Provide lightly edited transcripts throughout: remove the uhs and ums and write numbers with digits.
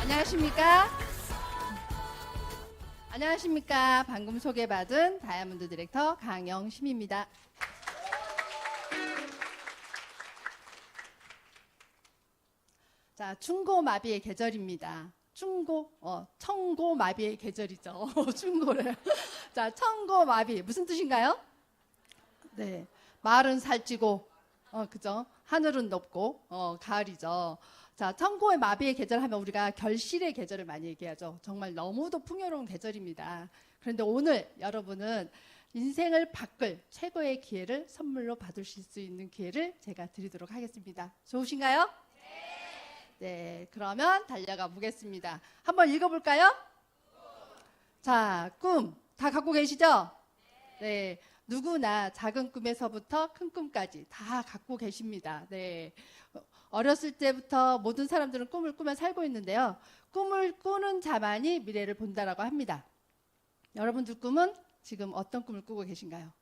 안녕하십니까? 안녕하십니까? 방금 소개받은 다이아몬드 디렉터 강영심입니다. 자, 충고마비의 계절입니다. 청고마비의 계절이죠. 충고를. 자, 청고마비 무슨 뜻인가요? 네, 마을은 살찌고, 그죠? 하늘은 높고, 가을이죠. 자, 청고의 마비의 계절 하면 우리가 결실의 계절을 많이 얘기하죠. 정말 너무도 풍요로운 계절입니다. 그런데 오늘 여러분은 인생을 바꿀 최고의 기회를 선물로 받으실 수 있는 기회를 제가 드리도록 하겠습니다. 좋으신가요? 네, 그러면 달려가 보겠습니다. 한번 읽어볼까요? 자, 꿈 다 갖고 계시죠? 네, 누구나 작은 꿈에서부터 큰 꿈까지 다 갖고 계십니다. 네, 어렸을 때부터 모든 사람들은 꿈을 꾸며 살고 있는데요. 꿈을 꾸는 자만이 미래를 본다라고 합니다. 여러분들 꿈은 지금 어떤 꿈을 꾸고 계신가요?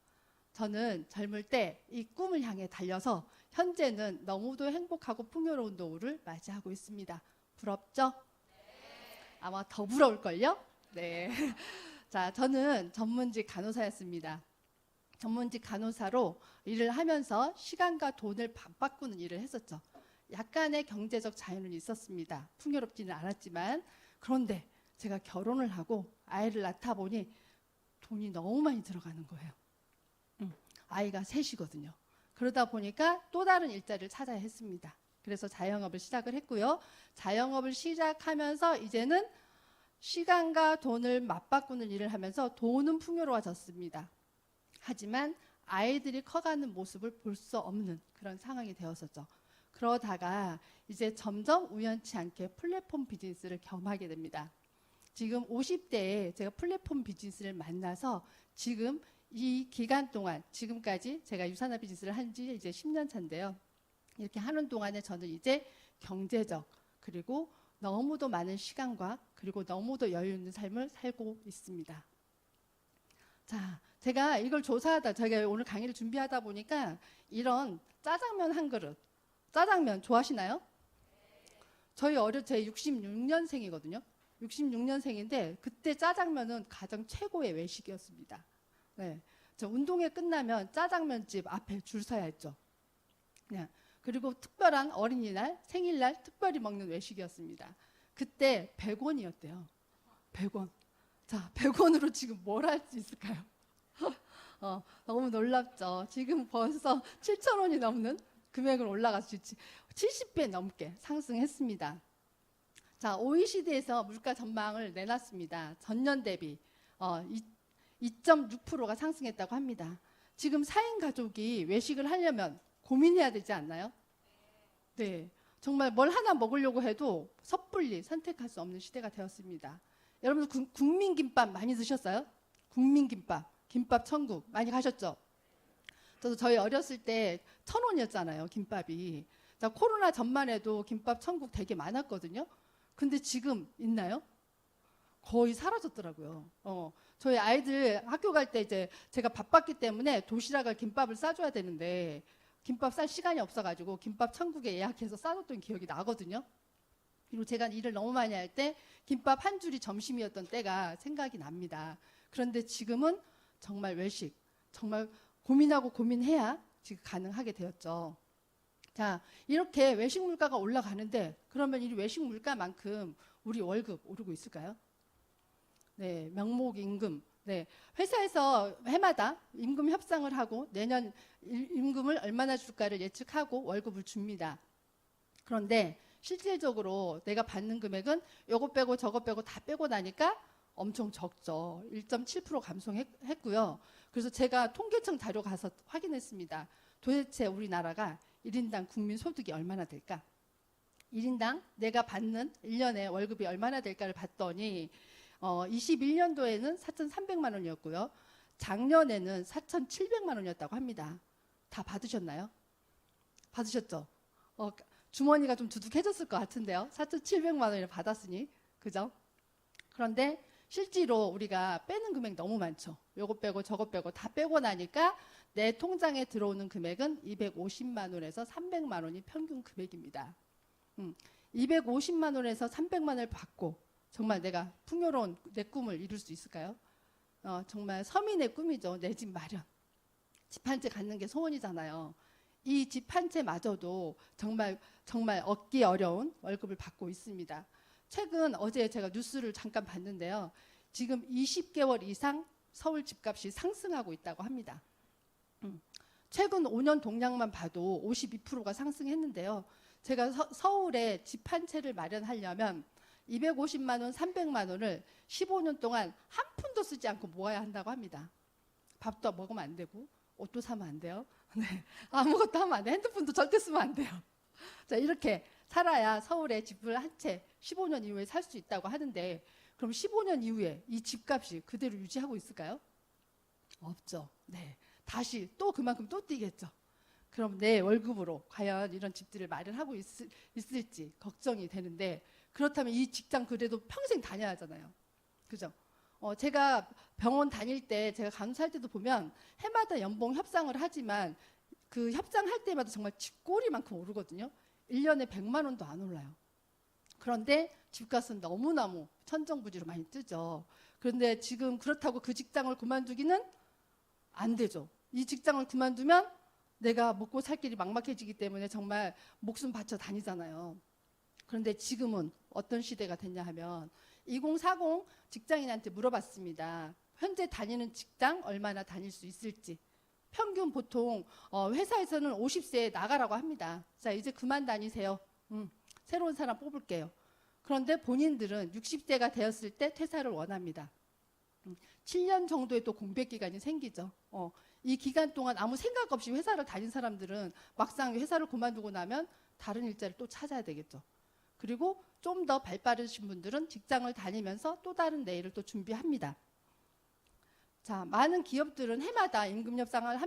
저는 젊을 때 이 꿈을 향해 달려서 현재는 너무도 행복하고 풍요로운 노후를 맞이하고 있습니다. 부럽죠? 아마 더 부러울걸요? 네. 자, 저는 전문직 간호사였습니다. 전문직 간호사로 일을 하면서 시간과 돈을 바꾸는 일을 했었죠. 약간의 경제적 자유는 있었습니다. 풍요롭지는 않았지만. 그런데 제가 결혼을 하고 아이를 낳다 보니 돈이 너무 많이 들어가는 거예요. 아이가 셋이거든요. 그러다 보니까 또 다른 일자리를 찾아야 했습니다. 그래서 자영업을 시작을 했고요. 자영업을 시작하면서 이제는 시간과 돈을 맞바꾸는 일을 하면서 돈은 풍요로워졌습니다. 하지만 아이들이 커가는 모습을 볼 수 없는 그런 상황이 되었었죠. 그러다가 이제 점점 우연치 않게 플랫폼 비즈니스를 겸하게 됩니다. 지금 50대에 제가 플랫폼 비즈니스를 만나서 지금 이 기간 동안 지금까지 제가 유산화 비즈니스를 한 지 이제 10년 차인데요. 이렇게 하는 동안에 저는 이제 경제적 그리고 너무도 많은 시간과 그리고 너무도 여유 있는 삶을 살고 있습니다. 자, 제가 이걸 조사하다 제가 오늘 강의를 준비하다 보니까 이런 짜장면 한 그릇, 짜장면 좋아하시나요? 저희 제 66년생이거든요. 66년생인데 그때 짜장면은 가장 최고의 외식이었습니다. 네, 저 운동회 끝나면 짜장면집 앞에 줄 서야 했죠. 그냥 그리고 특별한 어린이날, 생일날 특별히 먹는 외식이었습니다. 그때 100원이었대요. 100원. 자, 100원으로 지금 뭘 할 수 있을까요? 너무 놀랍죠. 지금 벌써 7,000원이 넘는 금액을 올라가서 70배 넘게 상승했습니다. 자, OECD에서 물가 전망을 내놨습니다. 전년 대비 2.6%가 상승했다고 합니다. 지금 4인 가족이 외식을 하려면 고민해야 되지 않나요? 네, 정말 뭘 하나 먹으려고 해도 섣불리 선택할 수 없는 시대가 되었습니다. 여러분 국민김밥 많이 드셨어요? 국민김밥, 김밥 천국 많이 가셨죠? 저도 저희 어렸을 때 1,000원이었잖아요, 김밥이. 자, 코로나 전만 해도 김밥 천국 되게 많았거든요. 근데 지금 있나요? 거의 사라졌더라고요. 저희 아이들 학교 갈 때 이제 제가 바빴기 때문에 도시락을 김밥을 싸줘야 되는데 김밥 쌀 시간이 없어가지고 김밥 천국에 예약해서 싸줬던 기억이 나거든요. 그리고 제가 일을 너무 많이 할 때 김밥 한 줄이 점심이었던 때가 생각이 납니다. 그런데 지금은 정말 외식, 정말 고민하고 고민해야 지금 가능하게 되었죠. 자, 이렇게 외식 물가가 올라가는데 그러면 이 외식 물가만큼 우리 월급 오르고 있을까요? 네, 명목 임금. 네, 회사에서 해마다 임금 협상을 하고 내년 임금을 얼마나 줄까를 예측하고 월급을 줍니다. 그런데 실질적으로 내가 받는 금액은 요거 빼고 저거 빼고 다 빼고 나니까 엄청 적죠. 1.7% 감소했고요. 그래서 제가 통계청 자료 가서 확인했습니다. 도대체 우리나라가 1인당 국민 소득이 얼마나 될까? 1인당 내가 받는 1년에 월급이 얼마나 될까를 봤더니 21년도에는 4,300만 원이었고요. 작년에는 4,700만 원이었다고 합니다. 다 받으셨나요? 받으셨죠? 주머니가 좀 두둑해졌을 것 같은데요. 4,700만 원을 받았으니, 그죠? 그런데 실제로 우리가 빼는 금액 너무 많죠. 요거 빼고 저거 빼고 다 빼고 나니까 내 통장에 들어오는 금액은 250만 원에서 300만 원이 평균 금액입니다. 250만 원에서 300만 원을 받고 정말 내가 풍요로운 내 꿈을 이룰 수 있을까요? 정말 서민의 꿈이죠. 내 집 마련. 집 한 채 갖는 게 소원이잖아요. 이 집 한 채마저도 정말 얻기 어려운 월급을 받고 있습니다. 최근 어제 제가 뉴스를 잠깐 봤는데요. 지금 20개월 이상 서울 집값이 상승하고 있다고 합니다. 최근 5년 동향만 봐도 52%가 상승했는데요. 제가 서울에 집 한 채를 마련하려면 250만 원, 300만 원을 15년 동안 한 푼도 쓰지 않고 모아야 한다고 합니다. 밥도 먹으면 안 되고 옷도 사면 안 돼요. 네, 아무것도 하면 안 돼요. 핸드폰도 절대 쓰면 안 돼요. 자, 이렇게 살아야 서울에 집을 한 채 15년 이후에 살 수 있다고 하는데 그럼 15년 이후에 이 집값이 그대로 유지하고 있을까요? 없죠. 네, 다시 또 그만큼 또 뛰겠죠. 그럼 내 월급으로 과연 이런 집들을 마련하고 있을지 걱정이 되는데 그렇다면 이 직장 그래도 평생 다녀야 하잖아요. 그죠? 제가 병원 다닐 때 제가 간호사할 때도 보면 해마다 연봉 협상을 하지만 그 협상할 때마다 정말 쥐꼬리만큼 오르거든요. 1년에 100만 원도 안 올라요. 그런데 집값은 너무너무 천정부지로 많이 뜨죠. 그런데 지금 그렇다고 그 직장을 그만두기는 안 되죠. 이 직장을 그만두면 내가 먹고 살 길이 막막해지기 때문에 정말 목숨 바쳐 다니잖아요. 그런데 지금은 어떤 시대가 됐냐 하면 2040 직장인한테 물어봤습니다. 현재 다니는 직장 얼마나 다닐 수 있을지. 평균 보통 회사에서는 50세에 나가라고 합니다. 자, 이제 그만 다니세요. 새로운 사람 뽑을게요. 그런데 본인들은 60세가 되었을 때 퇴사를 원합니다. 7년 정도의 또 공백 기간이 생기죠. 이 기간 동안 아무 생각 없이 회사를 다닌 사람들은 막상 회사를 그만두고 나면 다른 일자리를 또 찾아야 되겠죠. 그리고 좀 더 발빠르신 분들은 직장을 다니면서 또 다른 내일을 또 준비합니다. 자, 많은 기업들은 해마다 임금 협상을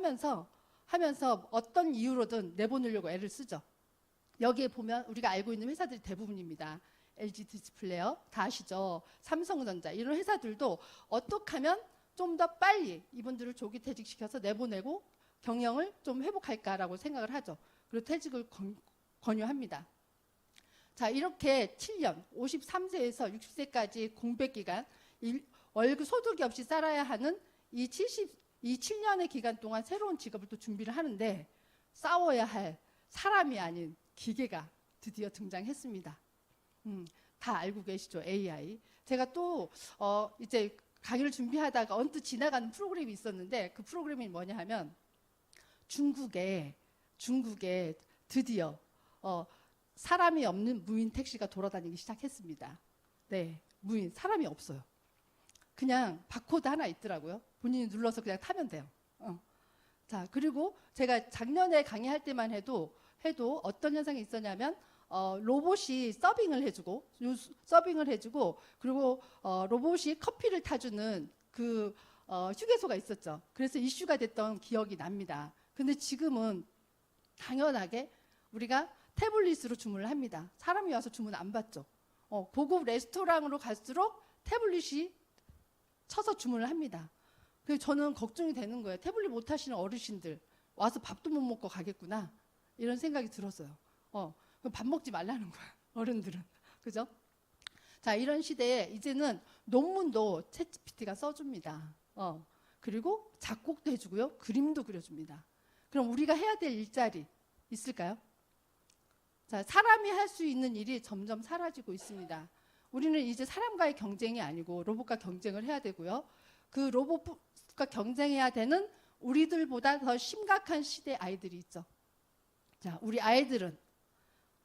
하면서 어떤 이유로든 내보내려고 애를 쓰죠. 여기에 보면 우리가 알고 있는 회사들이 대부분입니다. LG 디스플레이어 다 아시죠? 삼성전자 이런 회사들도 어떻게 하면 좀 더 빨리 이분들을 조기 퇴직시켜서 내보내고 경영을 좀 회복할까라고 생각을 하죠. 그리고 퇴직을 권유합니다. 자, 이렇게 7년, 53세에서 60세까지 공백 기간, 월급 소득이 없이 살아야 하는 이 7년의 기간 동안 새로운 직업을 또 준비를 하는데 싸워야 할 사람이 아닌 기계가 드디어 등장했습니다. 다 알고 계시죠? AI. 제가 또 이제 강의를 준비하다가 언뜻 지나가는 프로그램이 있었는데 그 프로그램이 뭐냐 하면 중국에 드디어 사람이 없는 무인 택시가 돌아다니기 시작했습니다. 네, 무인, 사람이 없어요. 그냥 바코드 하나 있더라고요. 본인이 눌러서 그냥 타면 돼요. 자, 그리고 제가 작년에 강의할 때만 해도 어떤 현상이 있었냐면 로봇이 서빙을 해주고 그리고 로봇이 커피를 타주는 그 휴게소가 있었죠. 그래서 이슈가 됐던 기억이 납니다. 근데 지금은 당연하게 우리가 태블릿으로 주문을 합니다. 사람이 와서 주문 안 받죠. 고급 레스토랑으로 갈수록 태블릿이 쳐서 주문을 합니다. 그래서 저는 걱정이 되는 거예요. 태블릿 못 하시는 어르신들 와서 밥도 못 먹고 가겠구나 이런 생각이 들었어요. 그럼 밥 먹지 말라는 거야 어른들은. 그죠? 자, 이런 시대에 이제는 논문도 챗GPT가 써줍니다. 그리고 작곡도 해주고요. 그림도 그려줍니다. 그럼 우리가 해야 될 일자리 있을까요? 자, 사람이 할 수 있는 일이 점점 사라지고 있습니다. 우리는 이제 사람과의 경쟁이 아니고 로봇과 경쟁을 해야 되고요. 그 로봇과 경쟁해야 되는 우리들보다 더 심각한 시대 아이들이 있죠. 자, 우리 아이들은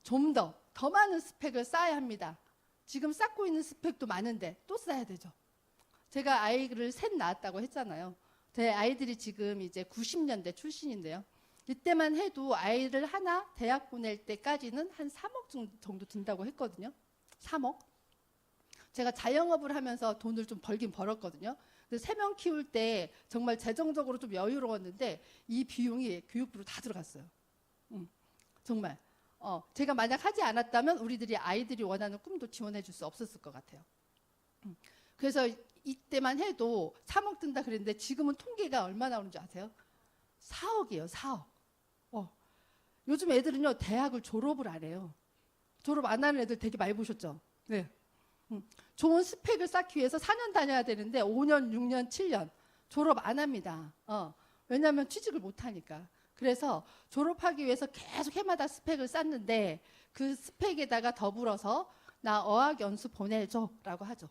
좀 더 많은 스펙을 쌓아야 합니다. 지금 쌓고 있는 스펙도 많은데 또 쌓아야 되죠. 제가 아이를 셋 낳았다고 했잖아요. 제 아이들이 지금 이제 90년대 출신인데요. 이때만 해도 아이를 하나 대학 보낼 때까지는 한 3억 정도 든다고 했거든요. 3억. 제가 자영업을 하면서 돈을 좀 벌긴 벌었거든요. 근데 3명 키울 때 정말 재정적으로 좀 여유로웠는데 이 비용이 교육비로 다 들어갔어요. 정말. 제가 만약 하지 않았다면 우리들이 아이들이 원하는 꿈도 지원해 줄 수 없었을 것 같아요. 그래서 이때만 해도 3억 든다 그랬는데 지금은 통계가 얼마 나오는지 아세요? 4억이에요. 4억. 요즘 애들은요 대학을 졸업을 안 해요. 졸업 안 하는 애들 되게 많이 보셨죠? 네. 좋은 스펙을 쌓기 위해서 4년 다녀야 되는데 5년, 6년, 7년 졸업 안 합니다. 왜냐하면 취직을 못 하니까. 그래서 졸업하기 위해서 계속 해마다 스펙을 쌓는데 그 스펙에다가 더불어서 나 어학연수 보내줘라고 하죠.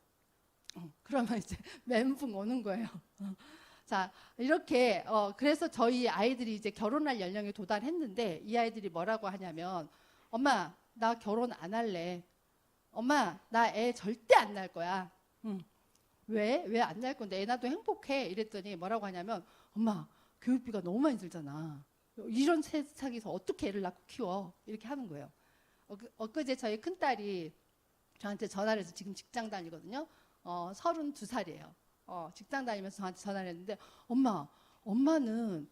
그러면 이제 멘붕 오는 거예요. 자, 이렇게 그래서 저희 아이들이 이제 결혼할 연령에 도달했는데 이 아이들이 뭐라고 하냐면 엄마 나 결혼 안 할래. 엄마 나 애 절대 안 낳을 거야. 왜? 왜 안 낳을 건데 애 낳아도 행복해. 이랬더니 뭐라고 하냐면 엄마 교육비가 너무 많이 들잖아. 이런 세상에서 어떻게 애를 낳고 키워. 이렇게 하는 거예요. 엊그제 저희 큰딸이 저한테 전화를 해서 지금 직장 다니거든요. 32살이에요. 직장 다니면서 저한테 전화를 했는데 엄마는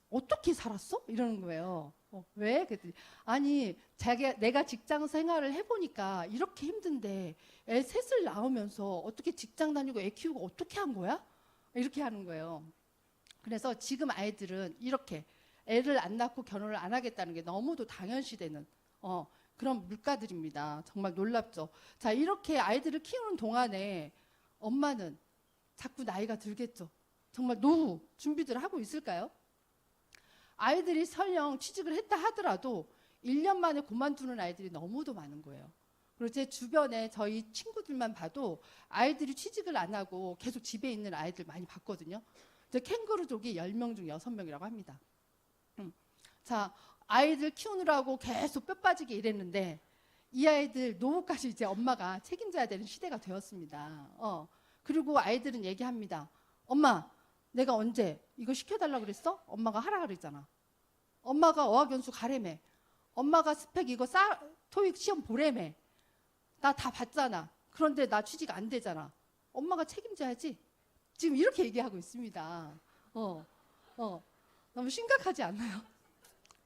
어떻게 살았어? 이러는 거예요. 왜? 그랬더니 아니 내가 직장 생활을 해보니까 이렇게 힘든데 애 셋을 낳으면서 어떻게 직장 다니고 애 키우고 어떻게 한 거야? 이렇게 하는 거예요. 그래서 지금 아이들은 이렇게 애를 안 낳고 결혼을 안 하겠다는 게 너무도 당연시되는 그런 물가들입니다. 정말 놀랍죠. 자, 이렇게 아이들을 키우는 동안에 엄마는 자꾸 나이가 들겠죠. 정말 노후 준비들 하고 있을까요? 아이들이 설령 취직을 했다 하더라도 1년 만에 그만두는 아이들이 너무도 많은 거예요. 그리고 제 주변에 저희 친구들만 봐도 아이들이 취직을 안 하고 계속 집에 있는 아이들 많이 봤거든요. 캥거루족이 10명 중 6명이라고 합니다. 자, 아이들 키우느라고 계속 뼈 빠지게 일했는데 이 아이들 노후까지 이제 엄마가 책임져야 되는 시대가 되었습니다. 그리고 아이들은 얘기합니다. 엄마, 내가 언제 이거 시켜달라고 그랬어? 엄마가 하라 그랬잖아. 엄마가 어학연수 가래매. 엄마가 스펙 이거 토익 시험 보래매. 나 다 봤잖아. 그런데 나 취직 안 되잖아. 엄마가 책임져야지. 지금 이렇게 얘기하고 있습니다. 너무 심각하지 않나요?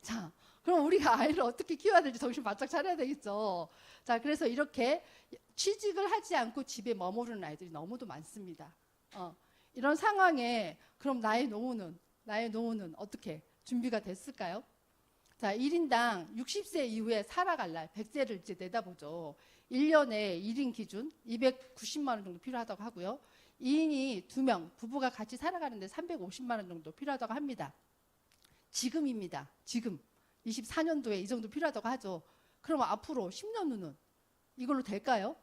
자, 그럼 우리가 아이를 어떻게 키워야 될지 정신 바짝 차려야 되겠죠. 자, 그래서 이렇게 취직을 하지 않고 집에 머무르는 아이들이 너무도 많습니다. 이런 상황에 그럼 나의 노후는 어떻게 준비가 됐을까요? 자, 1인당 60세 이후에 살아갈 날 100세를 이제 내다보죠. 1년에 1인 기준 290만 원 정도 필요하다고 하고요. 2인이 2명, 부부가 같이 살아가는데 350만 원 정도 필요하다고 합니다. 지금입니다. 지금 24년도에 이 정도 필요하다고 하죠. 그럼 앞으로 10년 후는 이걸로 될까요?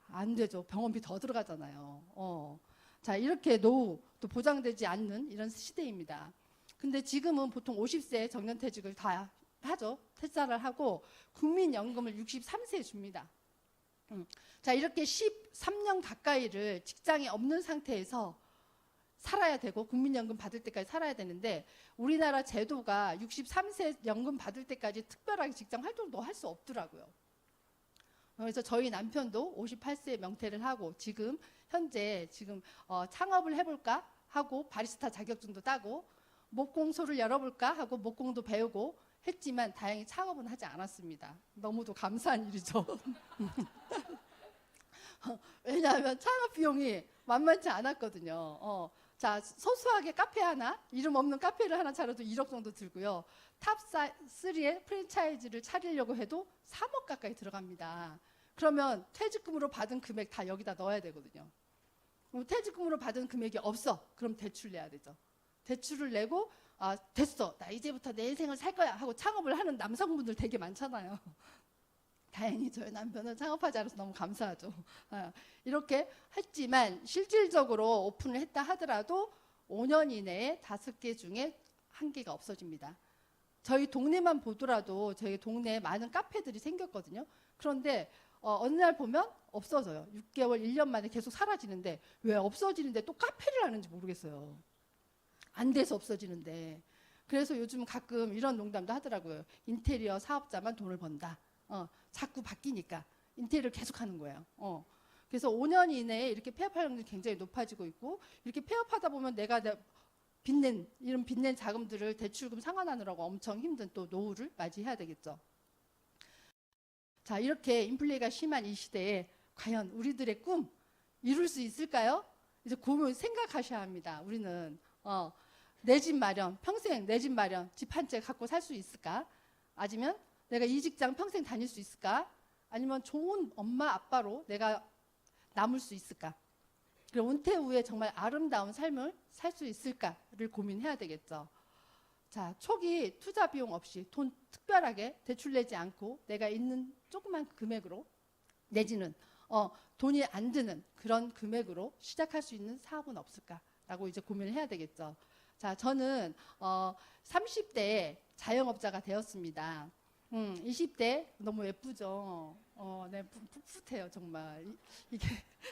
안 되죠. 병원비 더 들어가잖아요. 자, 이렇게 노후 또 보장되지 않는 이런 시대입니다. 근데 지금은 보통 50세 정년퇴직을 다 하죠. 퇴사를 하고 국민연금을 63세에 줍니다. 자, 이렇게 13년 가까이를 직장에 없는 상태에서 살아야 되고 국민연금 받을 때까지 살아야 되는데 우리나라 제도가 63세 연금 받을 때까지 특별하게 직장 활동도 할 수 없더라고요. 그래서 저희 남편도 58세에 명퇴를 하고 현재 창업을 해볼까 하고 바리스타 자격증도 따고 목공소를 열어볼까 하고 목공도 배우고 했지만 다행히 창업은 하지 않았습니다. 너무도 감사한 일이죠. 왜냐하면 창업 비용이 만만치 않았거든요. 자, 소소하게 카페 하나, 이름 없는 카페를 하나 차려도 1억 정도 들고요. 탑3의 프랜차이즈를 차리려고 해도 3억 가까이 들어갑니다. 그러면 퇴직금으로 받은 금액 다 여기다 넣어야 되거든요. 퇴직금으로 받은 금액이 없어. 그럼 대출 내야 되죠. 대출을 내고 됐어. 나 이제부터 내 인생을 살 거야 하고 창업을 하는 남성분들 되게 많잖아요. 다행히 저희 남편은 창업하지 않아서 너무 감사하죠. 이렇게 했지만 실질적으로 오픈을 했다 하더라도 5년 이내에 5개 중에 1개가 없어집니다. 저희 동네만 보더라도 저희 동네에 많은 카페들이 생겼거든요. 그런데 어느 날 보면 없어져요. 6개월, 1년 만에 계속 사라지는데 왜 없어지는데 또 카페를 하는지 모르겠어요. 안 돼서 없어지는데. 그래서 요즘 가끔 이런 농담도 하더라고요. 인테리어 사업자만 돈을 번다. 자꾸 바뀌니까 인테리어를 계속 하는 거예요. 그래서 5년 이내에 이렇게 폐업할 확률이 굉장히 높아지고 있고 이렇게 폐업하다 보면 내가 이런 빚낸 자금들을 대출금 상환하느라고 엄청 힘든 또 노후를 맞이해야 되겠죠. 자, 이렇게 인플레가 심한 이 시대에 과연 우리들의 꿈 이룰 수 있을까요? 이제 고민 생각하셔야 합니다. 우리는 내 집 마련, 평생 내 집 마련, 집 한 채 갖고 살 수 있을까? 아니면 내가 이 직장 평생 다닐 수 있을까? 아니면 좋은 엄마 아빠로 내가 남을 수 있을까? 그리고 은퇴 후에 정말 아름다운 삶을 살 수 있을까를 고민해야 되겠죠. 자, 초기 투자 비용 없이 돈 특별하게 대출 내지 않고 내가 있는 조그만 금액으로 내지는 돈이 안 드는 그런 금액으로 시작할 수 있는 사업은 없을까라고 이제 고민을 해야 되겠죠. 자, 저는 30대에 자영업자가 되었습니다. 20대 너무 예쁘죠. 네, 풋풋해요 정말. 이게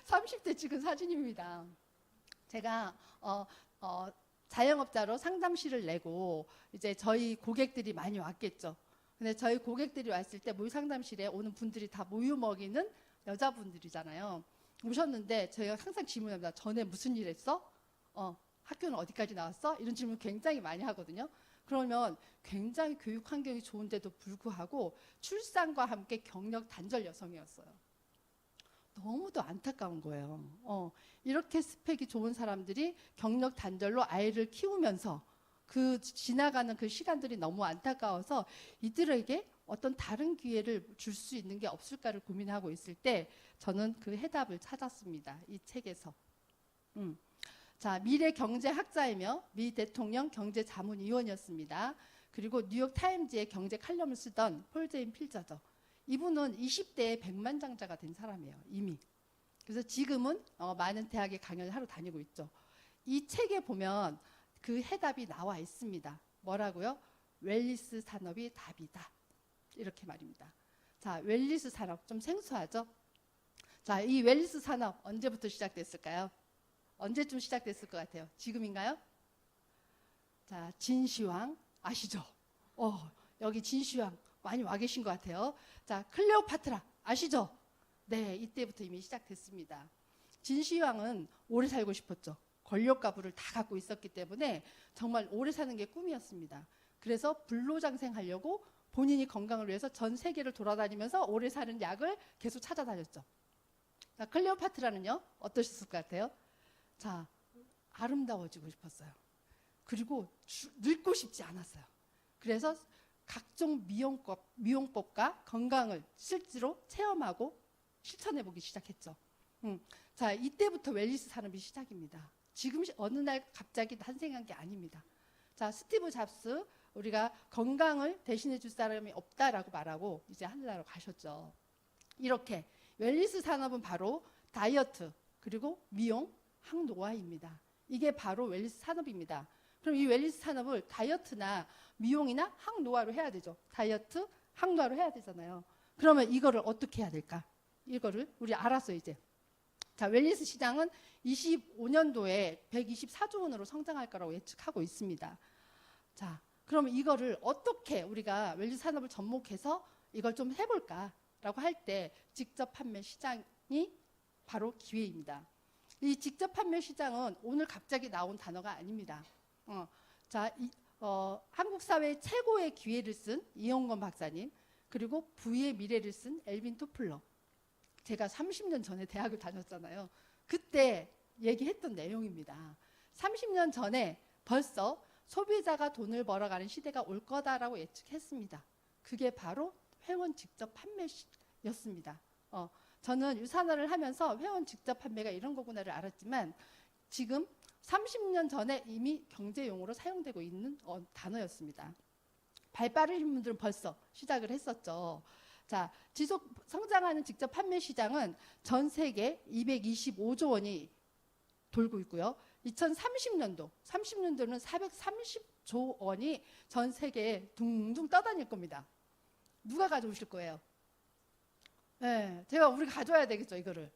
30대 찍은 사진입니다. 제가 자영업자로 상담실을 내고 이제 저희 고객들이 많이 왔겠죠. 근데 저희 고객들이 왔을 때 모유 상담실에 오는 분들이 다 모유 먹이는 여자분들이잖아요. 오셨는데 저희가 항상 질문합니다. 전에 무슨 일 했어? 학교는 어디까지 나왔어? 이런 질문 굉장히 많이 하거든요. 그러면 굉장히 교육 환경이 좋은데도 불구하고 출산과 함께 경력 단절 여성이었어요. 너무도 안타까운 거예요. 이렇게 스펙이 좋은 사람들이 경력 단절로 아이를 키우면서 그 지나가는 그 시간들이 너무 안타까워서 이들에게 어떤 다른 기회를 줄 수 있는 게 없을까를 고민하고 있을 때 저는 그 해답을 찾았습니다. 이 책에서. 자, 미래 경제학자이며 미 대통령 경제자문위원이었습니다. 그리고 뉴욕 타임즈의 경제 칼럼을 쓰던 폴 제인 필저죠. 이분은 20대에 백만장자가 된 사람이에요. 이미. 그래서 지금은 많은 대학에 강연을 하러 다니고 있죠. 이 책에 보면 그 해답이 나와 있습니다. 뭐라고요? 웰니스 산업이 답이다. 이렇게 말입니다. 자, 웰니스 산업 좀 생소하죠? 자, 이 웰니스 산업 언제부터 시작됐을까요? 언제쯤 시작됐을 것 같아요? 지금인가요? 자, 진시황 아시죠? 여기 진시황 많이 와 계신 것 같아요. 자, 클레오파트라 아시죠? 네, 이때부터 이미 시작됐습니다. 진시황은 오래 살고 싶었죠. 권력과 부를 다 갖고 있었기 때문에 정말 오래 사는 게 꿈이었습니다. 그래서 불로장생하려고 본인이 건강을 위해서 전 세계를 돌아다니면서 오래 사는 약을 계속 찾아다녔죠. 자, 클레오파트라는요, 어떠셨을 것 같아요? 자, 아름다워지고 싶었어요. 그리고 늙고 싶지 않았어요. 그래서 각종 미용법과 건강을 실제로 체험하고 실천해보기 시작했죠. 자, 이때부터 웰니스 산업이 시작입니다. 지금 어느 날 갑자기 탄생한 게 아닙니다. 자, 스티브 잡스, 우리가 건강을 대신해 줄 사람이 없다라고 말하고 이제 하늘나라로 가셨죠. 이렇게 웰니스 산업은 바로 다이어트, 그리고 미용, 항노화입니다. 이게 바로 웰니스 산업입니다. 그럼 이 웰니스 산업을 다이어트나 미용이나 항노화로 해야 되죠. 다이어트, 항노화로 해야 되잖아요. 그러면 이거를 어떻게 해야 될까? 이거를 우리 알았어요, 이제. 자, 웰니스 시장은 25년도에 124조 원으로 성장할 거라고 예측하고 있습니다. 자, 그러면 이거를 어떻게 우리가 웰니스 산업을 접목해서 이걸 좀 해볼까라고 할 때 직접 판매 시장이 바로 기회입니다. 이 직접 판매 시장은 오늘 갑자기 나온 단어가 아닙니다. 자, 한국 사회의 최고의 기회를 쓴 이용건 박사님, 그리고 부의 미래를 쓴 엘빈 토플러. 제가 30년 전에 대학을 다녔잖아요. 그때 얘기했던 내용입니다. 30년 전에 벌써 소비자가 돈을 벌어가는 시대가 올 거다라고 예측했습니다. 그게 바로 회원 직접 판매였습니다. 저는 유산화를 하면서 회원 직접 판매가 이런 거구나를 알았지만 지금 30년 전에 이미 경제용어로 사용되고 있는 단어였습니다. 발 빠르신 분들은 벌써 시작을 했었죠. 자, 지속 성장하는 직접 판매 시장은 전 세계 225조 원이 돌고 있고요. 30년도는 430조 원이 전 세계에 둥둥 떠다닐 겁니다. 누가 가져오실 거예요? 네, 우리가 가져와야 되겠죠, 이거를.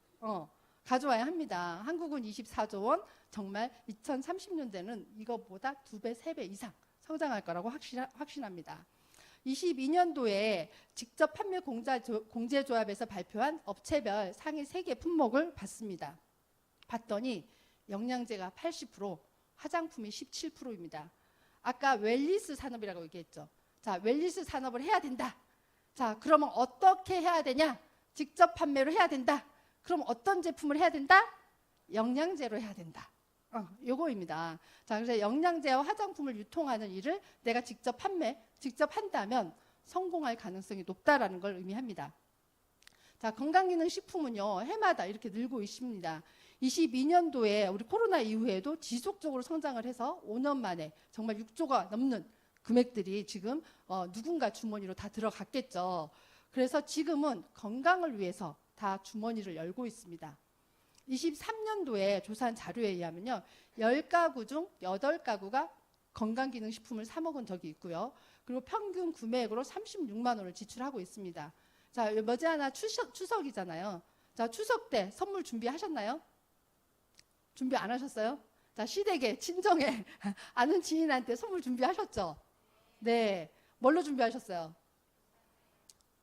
가져와야 합니다. 한국은 24조 원, 정말 2030년대는 이것보다 2배, 3배 이상 성장할 거라고 확신합니다. 22년도에 직접 판매 공제조합에서 발표한 업체별 상위 3개 품목을 봤습니다. 봤더니 영양제가 80%, 화장품이 17%입니다. 아까 웰니스 산업이라고 얘기했죠. 자, 웰니스 산업을 해야 된다. 자, 그러면 어떻게 해야 되냐? 직접 판매로 해야 된다. 그럼 어떤 제품을 해야 된다? 영양제로 해야 된다. 요거입니다. 자, 그래서 영양제와 화장품을 유통하는 일을 내가 직접 한다면 성공할 가능성이 높다라는 걸 의미합니다. 자, 건강기능식품은요, 해마다 이렇게 늘고 있습니다. 22년도에 우리 코로나 이후에도 지속적으로 성장을 해서 5년 만에 정말 6조가 넘는 금액들이 지금 누군가 주머니로 다 들어갔겠죠. 그래서 지금은 건강을 위해서 다 주머니를 열고 있습니다. 23년도에 조사한 자료에 의하면요, 10가구 중 8가구가 건강기능식품을 사 먹은 적이 있고요. 그리고 평균 구매액으로 36만 원을 지출하고 있습니다. 자, 머지않아 추석이잖아요. 자, 추석 때 선물 준비하셨나요? 준비 안 하셨어요? 자, 시댁에, 친정에, 아는 지인한테 선물 준비하셨죠? 네. 뭘로 준비하셨어요?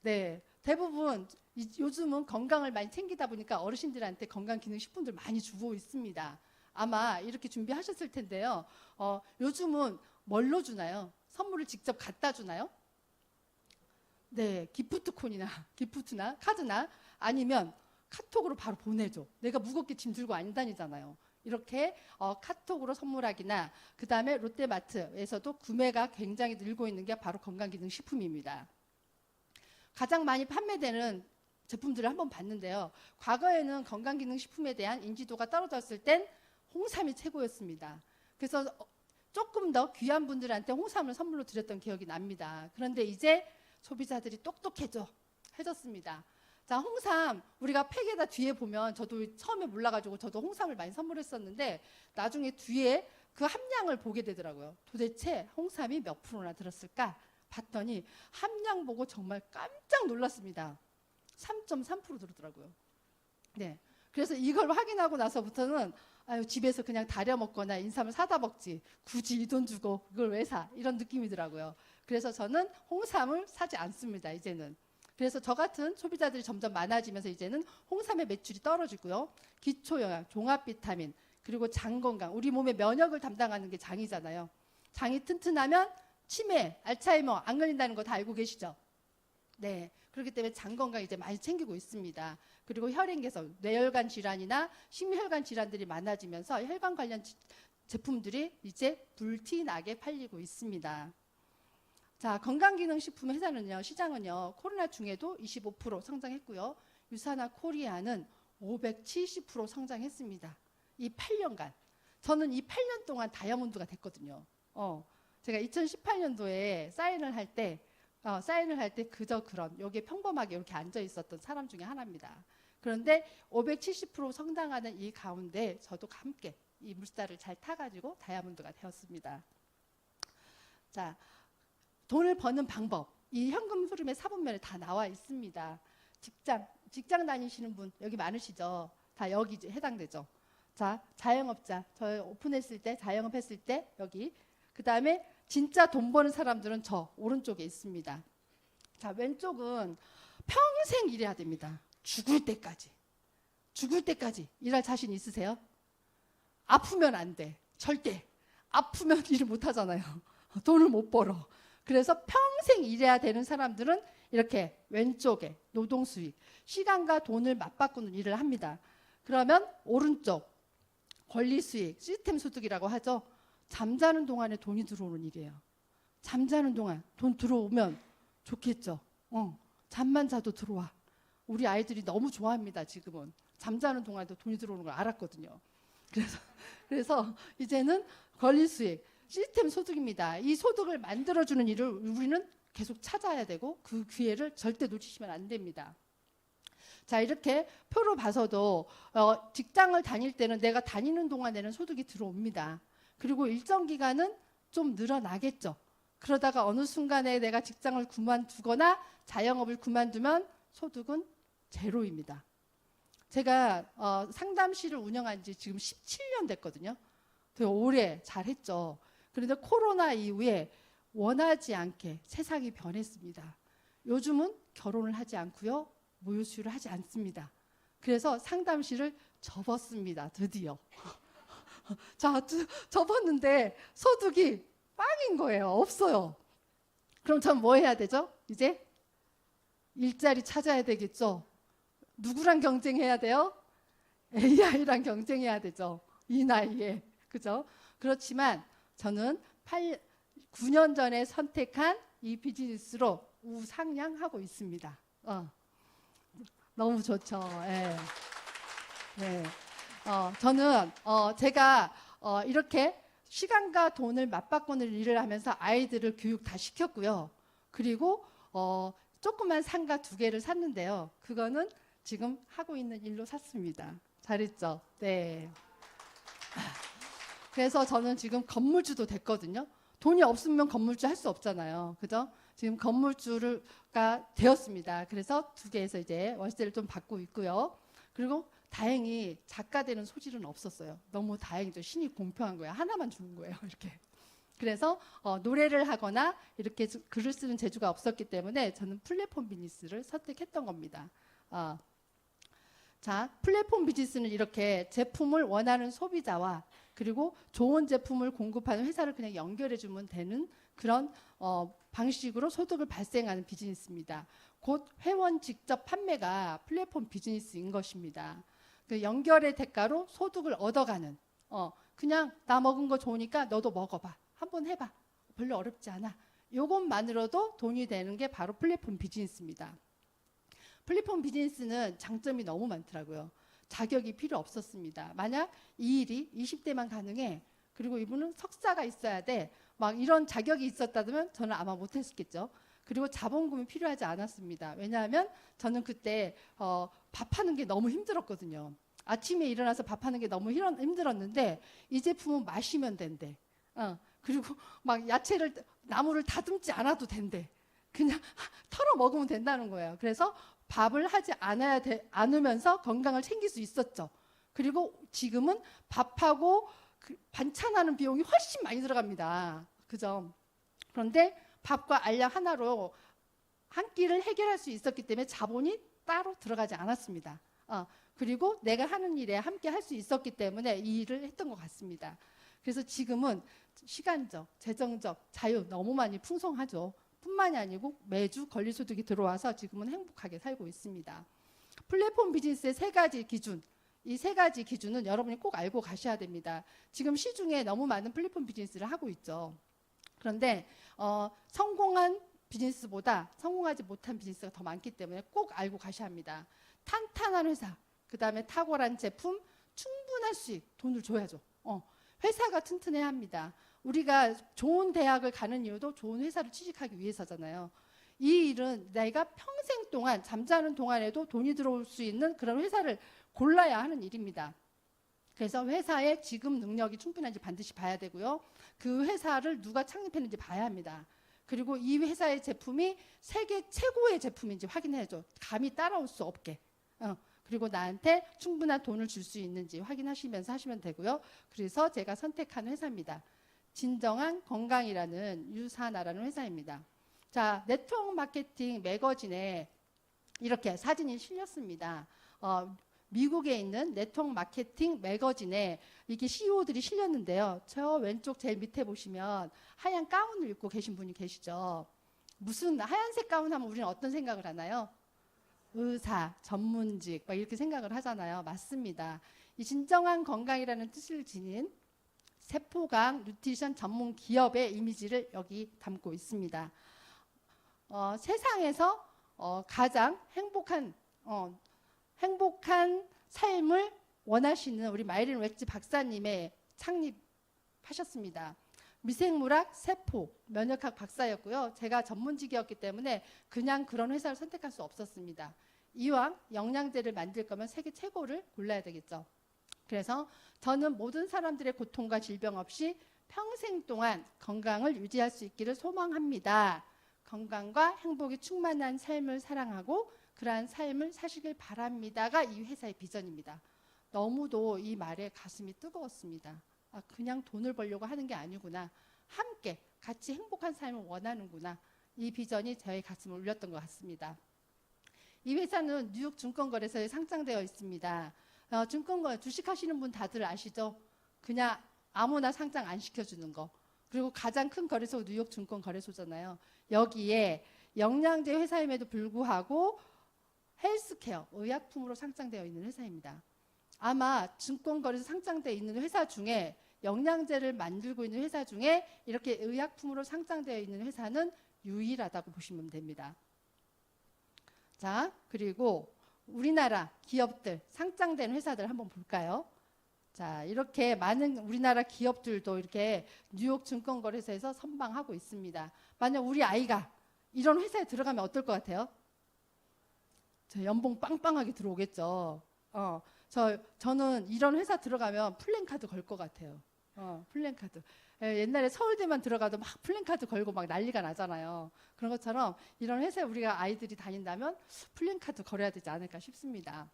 네. 대부분 요즘은 건강을 많이 챙기다 보니까 어르신들한테 건강기능식품들 많이 주고 있습니다. 아마 이렇게 준비하셨을 텐데요. 요즘은 뭘로 주나요? 선물을 직접 갖다 주나요? 네, 기프트나 카드나 아니면 카톡으로 바로 보내줘. 내가 무겁게 짐 들고 안 다니잖아요. 이렇게 카톡으로 선물하기나, 그 다음에 롯데마트에서도 구매가 굉장히 늘고 있는 게 바로 건강기능식품입니다. 가장 많이 판매되는 제품들을 한번 봤는데요. 과거에는 건강기능식품에 대한 인지도가 떨어졌을 땐 홍삼이 최고였습니다. 그래서 조금 더 귀한 분들한테 홍삼을 선물로 드렸던 기억이 납니다. 그런데 이제 소비자들이 똑똑해졌습니다. 자, 홍삼 우리가 팩에다 뒤에 보면, 저도 처음에 몰라가지고 저도 홍삼을 많이 선물했었는데 나중에 뒤에 그 함량을 보게 되더라고요. 도대체 홍삼이 몇 프로나 들었을까 봤더니 함량 보고 정말 깜짝 놀랐습니다. 3.3% 들었더라고요. 네, 그래서 이걸 확인하고 나서부터는 집에서 그냥 다려 먹거나 인삼을 사다 먹지, 굳이 이 돈 주고 이걸 왜 사, 이런 느낌이더라고요. 그래서 저는 홍삼을 사지 않습니다, 이제는. 그래서 저 같은 소비자들이 점점 많아지면서 이제는 홍삼의 매출이 떨어지고요. 기초영양, 종합비타민, 그리고 장 건강, 우리 몸의 면역을 담당하는 게 장이잖아요. 장이 튼튼하면 치매, 알츠하이머 안 걸린다는 거 다 알고 계시죠? 네, 그렇기 때문에 장 건강 이제 많이 챙기고 있습니다. 그리고 혈행 개선, 뇌혈관 질환이나 심혈관 질환들이 많아지면서 혈관 관련 제품들이 이제 불티나게 팔리고 있습니다. 자, 건강기능식품 회사는요, 시장은요, 코로나 중에도 25% 성장했고요. 유사나 코리아는 570% 성장했습니다. 이 8년간. 저는 이 8년 동안 다이아몬드가 됐거든요. 제가 2018년도에 사인을 할 때 그저 그런, 여기에 평범하게 이렇게 앉아 있었던 사람 중에 하나입니다. 그런데 570% 성장하는 이 가운데 저도 함께 이 물살을 잘 타가지고 다이아몬드가 되었습니다. 자, 돈을 버는 방법, 이 현금 흐름의 사본면에 다 나와 있습니다. 직장 다니시는 분 여기 많으시죠? 다 여기 해당되죠. 자, 자영업자, 저 오픈했을 때, 자영업 했을 때 여기. 그 다음에 진짜 돈 버는 사람들은 저 오른쪽에 있습니다. 자, 왼쪽은 평생 일해야 됩니다. 죽을 때까지 일할 자신 있으세요? 아프면 안 돼. 절대. 아프면 일을 못 하잖아요. 돈을 못 벌어. 그래서 평생 일해야 되는 사람들은 이렇게 왼쪽에 노동 수익, 시간과 돈을 맞바꾸는 일을 합니다. 그러면 오른쪽 권리 수익, 시스템 소득이라고 하죠. 잠자는 동안에 돈이 들어오는 일이에요. 잠자는 동안 돈 들어오면 좋겠죠. 잠만 자도 들어와. 우리 아이들이 너무 좋아합니다, 지금은. 잠자는 동안에도 돈이 들어오는 걸 알았거든요. 그래서 이제는 권리 수익, 시스템 소득입니다. 이 소득을 만들어주는 일을 우리는 계속 찾아야 되고 그 기회를 절대 놓치시면 안 됩니다. 자, 이렇게 표로 봐서도 직장을 다닐 때는 내가 다니는 동안에는 소득이 들어옵니다. 그리고 일정 기간은 좀 늘어나겠죠. 그러다가 어느 순간에 내가 직장을 그만두거나 자영업을 그만두면 소득은 제로입니다. 제가 상담실을 운영한 지 지금 17년 됐거든요. 되게 오래 잘했죠. 그런데 코로나 이후에 원하지 않게 세상이 변했습니다. 요즘은 결혼을 하지 않고요, 모유수유를 하지 않습니다. 그래서 상담실을 접었습니다, 드디어. 자, 접었는데 소득이 빵인 거예요. 없어요. 그럼 전 뭐 해야 되죠? 이제 일자리 찾아야 되겠죠. 누구랑 경쟁해야 돼요? AI랑 경쟁해야 되죠. 이 나이에. 그죠? 그렇지만 저는 9년 전에 선택한 이 비즈니스로 우상향하고 있습니다. 너무 좋죠. 예. 네. 저는 제가 이렇게 시간과 돈을 맞바꾸는 일을 하면서 아이들을 교육 다 시켰고요. 그리고 조그만 상가 2개를 샀는데요. 그거는 지금 하고 있는 일로 샀습니다. 잘했죠? 네. 그래서 저는 지금 건물주도 됐거든요. 돈이 없으면 건물주 할 수 없잖아요. 그죠? 지금 건물주가 되었습니다. 그래서 2개에서 이제 월세를 좀 받고 있고요. 그리고 다행히 작가 되는 소질은 없었어요. 너무 다행이죠. 신이 공평한 거예요. 하나만 주는 거예요. 이렇게. 그래서 노래를 하거나 이렇게 글을 쓰는 재주가 없었기 때문에 저는 플랫폼 비즈니스를 선택했던 겁니다. 자, 플랫폼 비즈니스는 이렇게 제품을 원하는 소비자와 그리고 좋은 제품을 공급하는 회사를 그냥 연결해 주면 되는 그런 방식으로 소득을 발생하는 비즈니스입니다. 곧 회원 직접 판매가 플랫폼 비즈니스인 것입니다. 그 연결의 대가로 소득을 얻어가는 그냥 나 먹은 거 좋으니까 너도 먹어봐. 한번 해봐. 별로 어렵지 않아. 이것만으로도 돈이 되는 게 바로 플랫폼 비즈니스입니다. 플랫폼 비즈니스는 장점이 너무 많더라고요. 자격이 필요 없었습니다. 만약 이 일이 20대만 가능해. 그리고 이분은 석사가 있어야 돼. 막 이런 자격이 있었다면 저는 아마 못했겠죠. 그리고 자본금이 필요하지 않았습니다. 왜냐하면 저는 그때 밥하는 게 너무 힘들었거든요. 아침에 일어나서 밥하는 게 너무 힘들었는데 이 제품은 마시면 된대. 그리고 막 야채를 나무를 다듬지 않아도 된대. 그냥 털어 먹으면 된다는 거예요. 그래서 밥을 하지 않으면서 건강을 챙길 수 있었죠. 그리고 지금은 밥하고 반찬하는 비용이 훨씬 많이 들어갑니다. 그죠? 그런데 밥과 알약 하나로 한 끼를 해결할 수 있었기 때문에 자본이 따로 들어가지 않았습니다. 그리고 내가 하는 일에 함께 할 수 있었기 때문에 이 일을 했던 것 같습니다. 그래서 지금은 시간적, 재정적 자유 너무 많이 풍성하죠. 뿐만이 아니고 매주 권리소득이 들어와서 지금은 행복하게 살고 있습니다. 플랫폼 비즈니스의 3가지 기준, 이 3가지 기준은 여러분이 꼭 알고 가셔야 됩니다. 지금 시중에 너무 많은 플랫폼 비즈니스를 하고 있죠. 그런데 성공한 비즈니스보다 성공하지 못한 비즈니스가 더 많기 때문에 꼭 알고 가셔야 합니다. 탄탄한 회사, 그 다음에 탁월한 제품, 충분한 수익, 돈을 줘야죠. 회사가 튼튼해야 합니다. 우리가 좋은 대학을 가는 이유도 좋은 회사를 취직하기 위해서잖아요. 이 일은 내가 평생 동안 잠자는 동안에도 돈이 들어올 수 있는 그런 회사를 골라야 하는 일입니다. 그래서 회사의 지급 능력이 충분한지 반드시 봐야 되고요. 그 회사를 누가 창립했는지 봐야 합니다. 그리고 이 회사의 제품이 세계 최고의 제품인지 확인해야죠. 감히 따라올 수 없게. 그리고 나한테 충분한 돈을 줄 수 있는지 확인하시면서 하시면 되고요. 그래서 제가 선택한 회사입니다. 진정한 건강이라는 유사나라는 회사입니다. 자, 네트워크 마케팅 매거진에 이렇게 사진이 실렸습니다. 미국에 있는 네트워크 마케팅 매거진에 이게 CEO들이 실렸는데요. 저 왼쪽 제일 밑에 보시면 하얀 가운을 입고 계신 분이 계시죠. 무슨 하얀색 가운 하면 우리는 어떤 생각을 하나요? 의사, 전문직 막 이렇게 생각을 하잖아요. 맞습니다. 이 진정한 건강이라는 뜻을 지닌 세포강 뉴트리션 전문 기업의 이미지를 여기 담고 있습니다. 세상에서 가장 행복한 삶을 원하시는 우리 마이린 웨츠 박사님의 창립하셨습니다. 미생물학, 세포, 면역학 박사였고요. 제가 전문직이었기 때문에 그냥 그런 회사를 선택할 수 없었습니다. 이왕 영양제를 만들 거면 세계 최고를 골라야 되겠죠. 그래서 저는 모든 사람들의 고통과 질병 없이 평생 동안 건강을 유지할 수 있기를 소망합니다. 건강과 행복이 충만한 삶을 사랑하고 그러한 삶을 사시길 바랍니다가 이 회사의 비전입니다. 너무도 이 말에 가슴이 뜨거웠습니다. 그냥 돈을 벌려고 하는 게 아니구나. 함께 같이 행복한 삶을 원하는구나. 이 비전이 저의 가슴을 울렸던 것 같습니다. 이 회사는 뉴욕 증권거래소에 상장되어 있습니다. 주식하시는 분 다들 아시죠? 그냥 아무나 상장 안 시켜주는 거. 그리고 가장 큰 거래소 뉴욕 증권거래소잖아요. 여기에 영양제 회사임에도 불구하고 헬스케어, 의약품으로 상장되어 있는 회사입니다. 아마 증권거래소 상장되어 있는 회사 중에 영양제를 만들고 있는 회사 중에 이렇게 의약품으로 상장되어 있는 회사는 유일하다고 보시면 됩니다. 자, 그리고 우리나라 기업들, 상장된 회사들 한번 볼까요? 자, 이렇게 많은 우리나라 기업들도 이렇게 뉴욕 증권거래소에서 선방하고 있습니다. 만약 우리 아이가 이런 회사에 들어가면 어떨 것 같아요? 저 연봉 빵빵하게 들어오겠죠. 저는 이런 회사 들어가면 플랜카드 걸 것 같아요. 플랜카드. 옛날에 서울대만 들어가도 막 플랜카드 걸고 막 난리가 나잖아요. 그런 것처럼 이런 회사에 우리가 아이들이 다닌다면 플랜카드 걸어야 되지 않을까 싶습니다.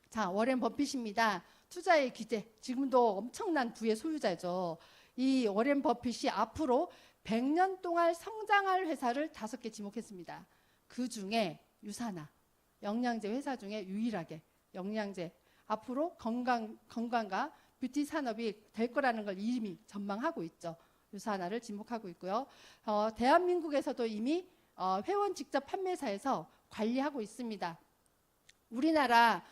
자, 워렌 버핏입니다. 투자의 귀재. 지금도 엄청난 부의 소유자죠. 이 워렌 버핏이 앞으로 100년 동안 성장할 회사를 5개 지목했습니다. 그 중에 유산화, 영양제 회사 중에 유일하게 영양제, 앞으로 건강과 뷰티 산업이 될 거라는 걸 이미 전망하고 있죠. 유산화를 지목하고 있고요. 대한민국에서도 이미 회원 직접 판매사에서 관리하고 있습니다. 우리나라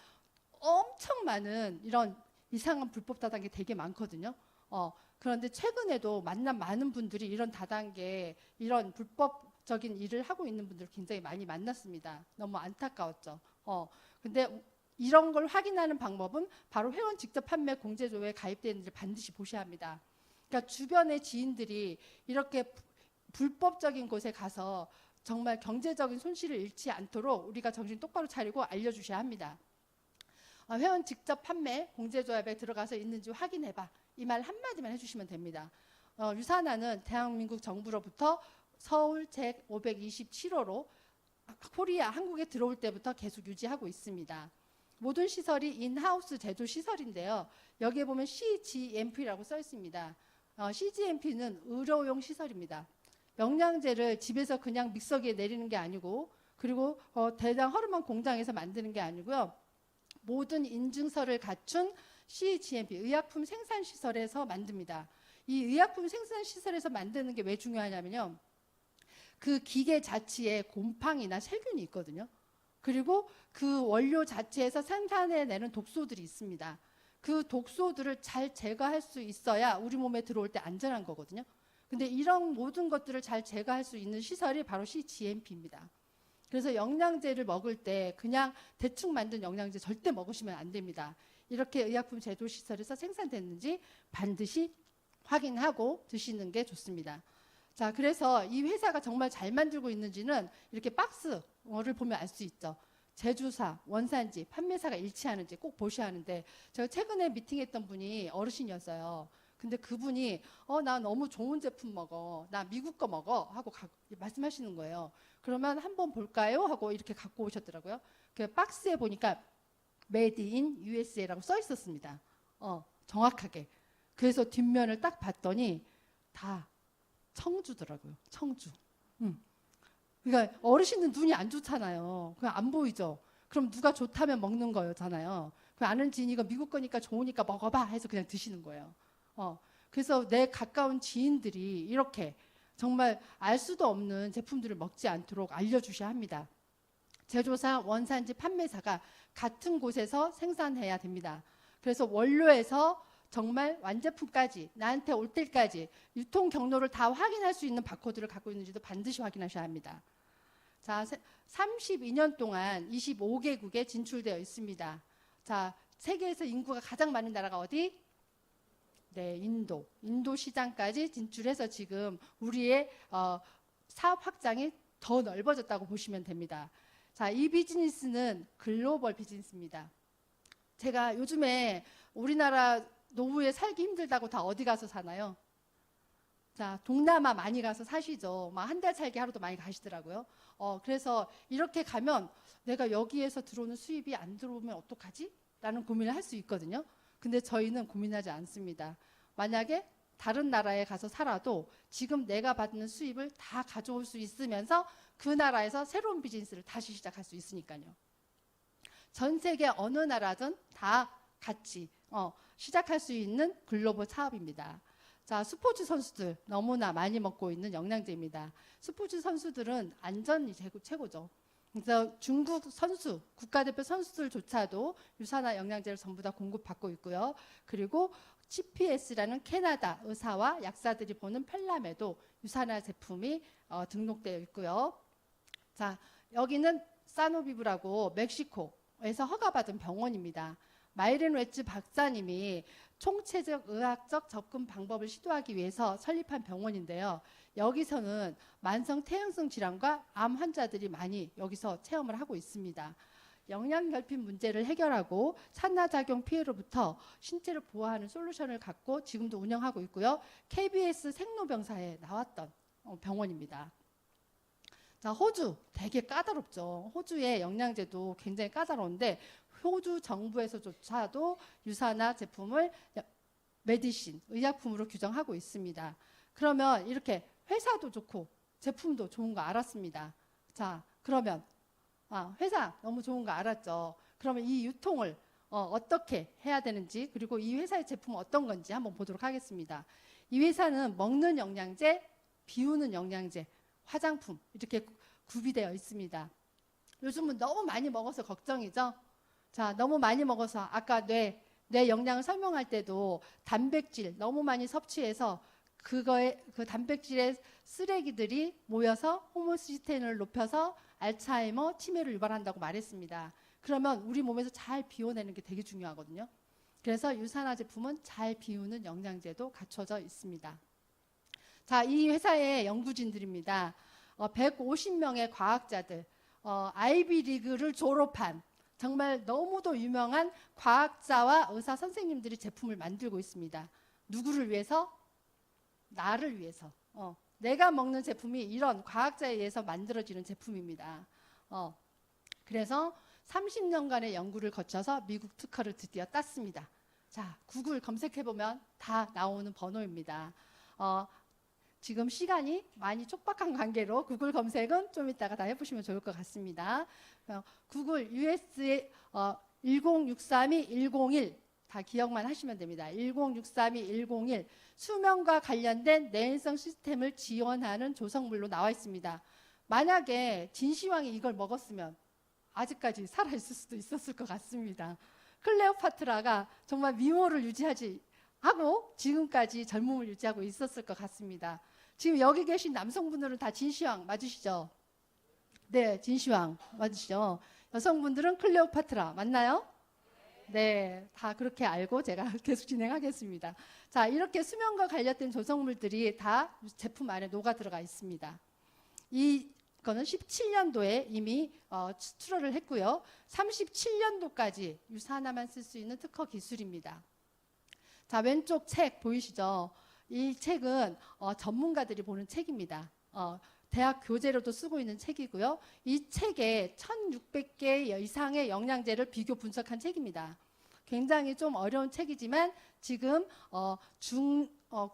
엄청 많은 이런 이상한 불법 다단계 되게 많거든요. 그런데 최근에도 만난 많은 분들이 이런 다단계, 이런 불법적인 일을 하고 있는 분들 굉장히 많이 만났습니다. 너무 안타까웠죠. 근데 이런 걸 확인하는 방법은 바로 회원 직접 판매 공제조에 가입되는지를 반드시 보셔야 합니다. 그러니까 주변의 지인들이 이렇게 불법적인 곳에 가서 정말 경제적인 손실을 잃지 않도록 우리가 정신 똑바로 차리고 알려주셔야 합니다. 회원 직접 판매 공제조합에 들어가서 있는지 확인해봐. 이 말 한마디만 해주시면 됩니다. 유산화는 대한민국 정부로부터 서울 제527호로 코리아 한국에 들어올 때부터 계속 유지하고 있습니다. 모든 시설이 인하우스 제조 시설인데요. 여기에 보면 CGMP라고 써 있습니다. CGMP는 의료용 시설입니다. 영양제를 집에서 그냥 믹서기에 내리는 게 아니고, 그리고 대량 허름한 공장에서 만드는 게 아니고요. 모든 인증서를 갖춘 CGMP, 의약품 생산시설에서 만듭니다. 이 의약품 생산시설에서 만드는 게 왜 중요하냐면요. 그 기계 자체에 곰팡이나 세균이 있거든요. 그리고 그 원료 자체에서 생산해내는 독소들이 있습니다. 그 독소들을 잘 제거할 수 있어야 우리 몸에 들어올 때 안전한 거거든요. 근데 이런 모든 것들을 잘 제거할 수 있는 시설이 바로 CGMP입니다. 그래서 영양제를 먹을 때 그냥 대충 만든 영양제 절대 먹으시면 안 됩니다. 이렇게 의약품 제조 시설에서 생산됐는지 반드시 확인하고 드시는 게 좋습니다. 자, 그래서 이 회사가 정말 잘 만들고 있는지는 이렇게 박스를 보면 알 수 있죠. 제조사, 원산지, 판매사가 일치하는지 꼭 보셔야 하는데, 제가 최근에 미팅했던 분이 어르신이었어요. 근데 그분이 나 너무 좋은 제품 먹어, 나 미국 거 먹어 하고 말씀하시는 거예요. 그러면 한번 볼까요? 하고 이렇게 갖고 오셨더라고요. 그 박스에 보니까 Made in USA라고 써 있었습니다. 정확하게. 그래서 뒷면을 딱 봤더니 다 청주더라고요. 청주. 그러니까 어르신은 눈이 안 좋잖아요. 그냥 안 보이죠. 그럼 누가 좋다면 먹는 거잖아요. 그 아는 지인이 이거 미국 거니까 좋으니까 먹어봐 해서 그냥 드시는 거예요. 그래서 내 가까운 지인들이 이렇게 정말 알 수도 없는 제품들을 먹지 않도록 알려주셔야 합니다. 제조사, 원산지, 판매사가 같은 곳에서 생산해야 됩니다. 그래서 원료에서 정말 완제품까지 나한테 올 때까지 유통 경로를 다 확인할 수 있는 바코드를 갖고 있는지도 반드시 확인하셔야 합니다. 자, 32년 동안 25개국에 진출되어 있습니다. 자, 세계에서 인구가 가장 많은 나라가 어디? 네, 인도. 인도 시장까지 진출해서 지금 우리의 사업 확장이 더 넓어졌다고 보시면 됩니다. 자, 이 비즈니스는 글로벌 비즈니스입니다. 제가 요즘에 우리나라 노후에 살기 힘들다고 다 어디 가서 사나요? 자, 동남아 많이 가서 사시죠. 막 한 달 살기 하루도 많이 가시더라고요. 그래서 이렇게 가면 내가 여기에서 들어오는 수입이 안 들어오면 어떡하지? 라는 고민을 할 수 있거든요. 근데 저희는 고민하지 않습니다. 만약에 다른 나라에 가서 살아도 지금 내가 받는 수입을 다 가져올 수 있으면서 그 나라에서 새로운 비즈니스를 다시 시작할 수 있으니까요. 전 세계 어느 나라든 다 같이 시작할 수 있는 글로벌 사업입니다. 자, 스포츠 선수들 너무나 많이 먹고 있는 영양제입니다. 스포츠 선수들은 안전이 최고죠. 그래서 중국 선수, 국가대표 선수들조차도 유산화 영양제를 전부 다 공급받고 있고요. 그리고 CPS라는 캐나다 의사와 약사들이 보는 편람에도 유산화 제품이 등록되어 있고요. 자, 여기는 사노비브라고 멕시코에서 허가받은 병원입니다. 마이렌 웨츠 박사님이 총체적 의학적 접근 방법을 시도하기 위해서 설립한 병원인데요. 여기서는 만성 퇴행성 질환과 암 환자들이 많이 여기서 체험을 하고 있습니다. 영양결핍 문제를 해결하고 산화작용 피해로부터 신체를 보호하는 솔루션을 갖고 지금도 운영하고 있고요. KBS 생로병사에 나왔던 병원입니다. 자, 호주 되게 까다롭죠. 호주의 영양제도 굉장히 까다로운데 호주 정부에서조차도 유산화 제품을 메디신, 의약품으로 규정하고 있습니다. 그러면 이렇게 회사도 좋고 제품도 좋은 거 알았습니다. 자, 그러면 회사 너무 좋은 거 알았죠. 그러면 이 유통을 어떻게 해야 되는지, 그리고 이 회사의 제품은 어떤 건지 한번 보도록 하겠습니다. 이 회사는 먹는 영양제, 비우는 영양제, 화장품 이렇게 구비되어 있습니다. 요즘은 너무 많이 먹어서 걱정이죠. 자, 너무 많이 먹어서 아까 뇌 영양을 설명할 때도 단백질 너무 많이 섭취해서 그 단백질의 쓰레기들이 모여서 호모시스테인을 높여서 알츠하이머, 치매를 유발한다고 말했습니다. 그러면 우리 몸에서 잘 비워내는 게 되게 중요하거든요. 그래서 유산화 제품은 잘 비우는 영양제도 갖춰져 있습니다. 자, 이 회사의 연구진들입니다. 150명의 과학자들, 아이비리그를 졸업한 정말 너무도 유명한 과학자와 의사 선생님들이 제품을 만들고 있습니다. 누구를 위해서? 나를 위해서. 내가 먹는 제품이 이런 과학자에 의해서 만들어지는 제품입니다. 그래서 30년간의 연구를 거쳐서 미국 특허를 드디어 땄습니다. 자, 구글 검색해보면 다 나오는 번호입니다. 지금 시간이 많이 촉박한 관계로 구글 검색은 좀 이따가 다 해보시면 좋을 것 같습니다. 구글 US의 10632-101 다 기억만 하시면 됩니다. 10632-101 수면과 관련된 뇌행성 시스템을 지원하는 조성물로 나와 있습니다. 만약에 진시황이 이걸 먹었으면 아직까지 살아있을 수도 있었을 것 같습니다. 클레오파트라가 정말 미모를 유지하지 하고 지금까지 젊음을 유지하고 있었을 것 같습니다. 지금 여기 계신 남성분들은 다 진시황 맞으시죠? 네, 진시황 맞으시죠? 여성분들은 클레오파트라 맞나요? 네, 다 그렇게 알고 제가 계속 진행하겠습니다. 자, 이렇게 수면과 관련된 조성물들이 다 제품 안에 녹아 들어가 있습니다. 이거는 17년도에 이미 출하를 했고요. 37년도까지 유산화만 쓸 수 있는 특허 기술입니다. 자, 왼쪽 책 보이시죠? 이 책은 전문가들이 보는 책입니다. 대학 교재로도 쓰고 있는 책이고요. 이 책에 1600개 이상의 영양제를 비교 분석한 책입니다. 굉장히 좀 어려운 책이지만 지금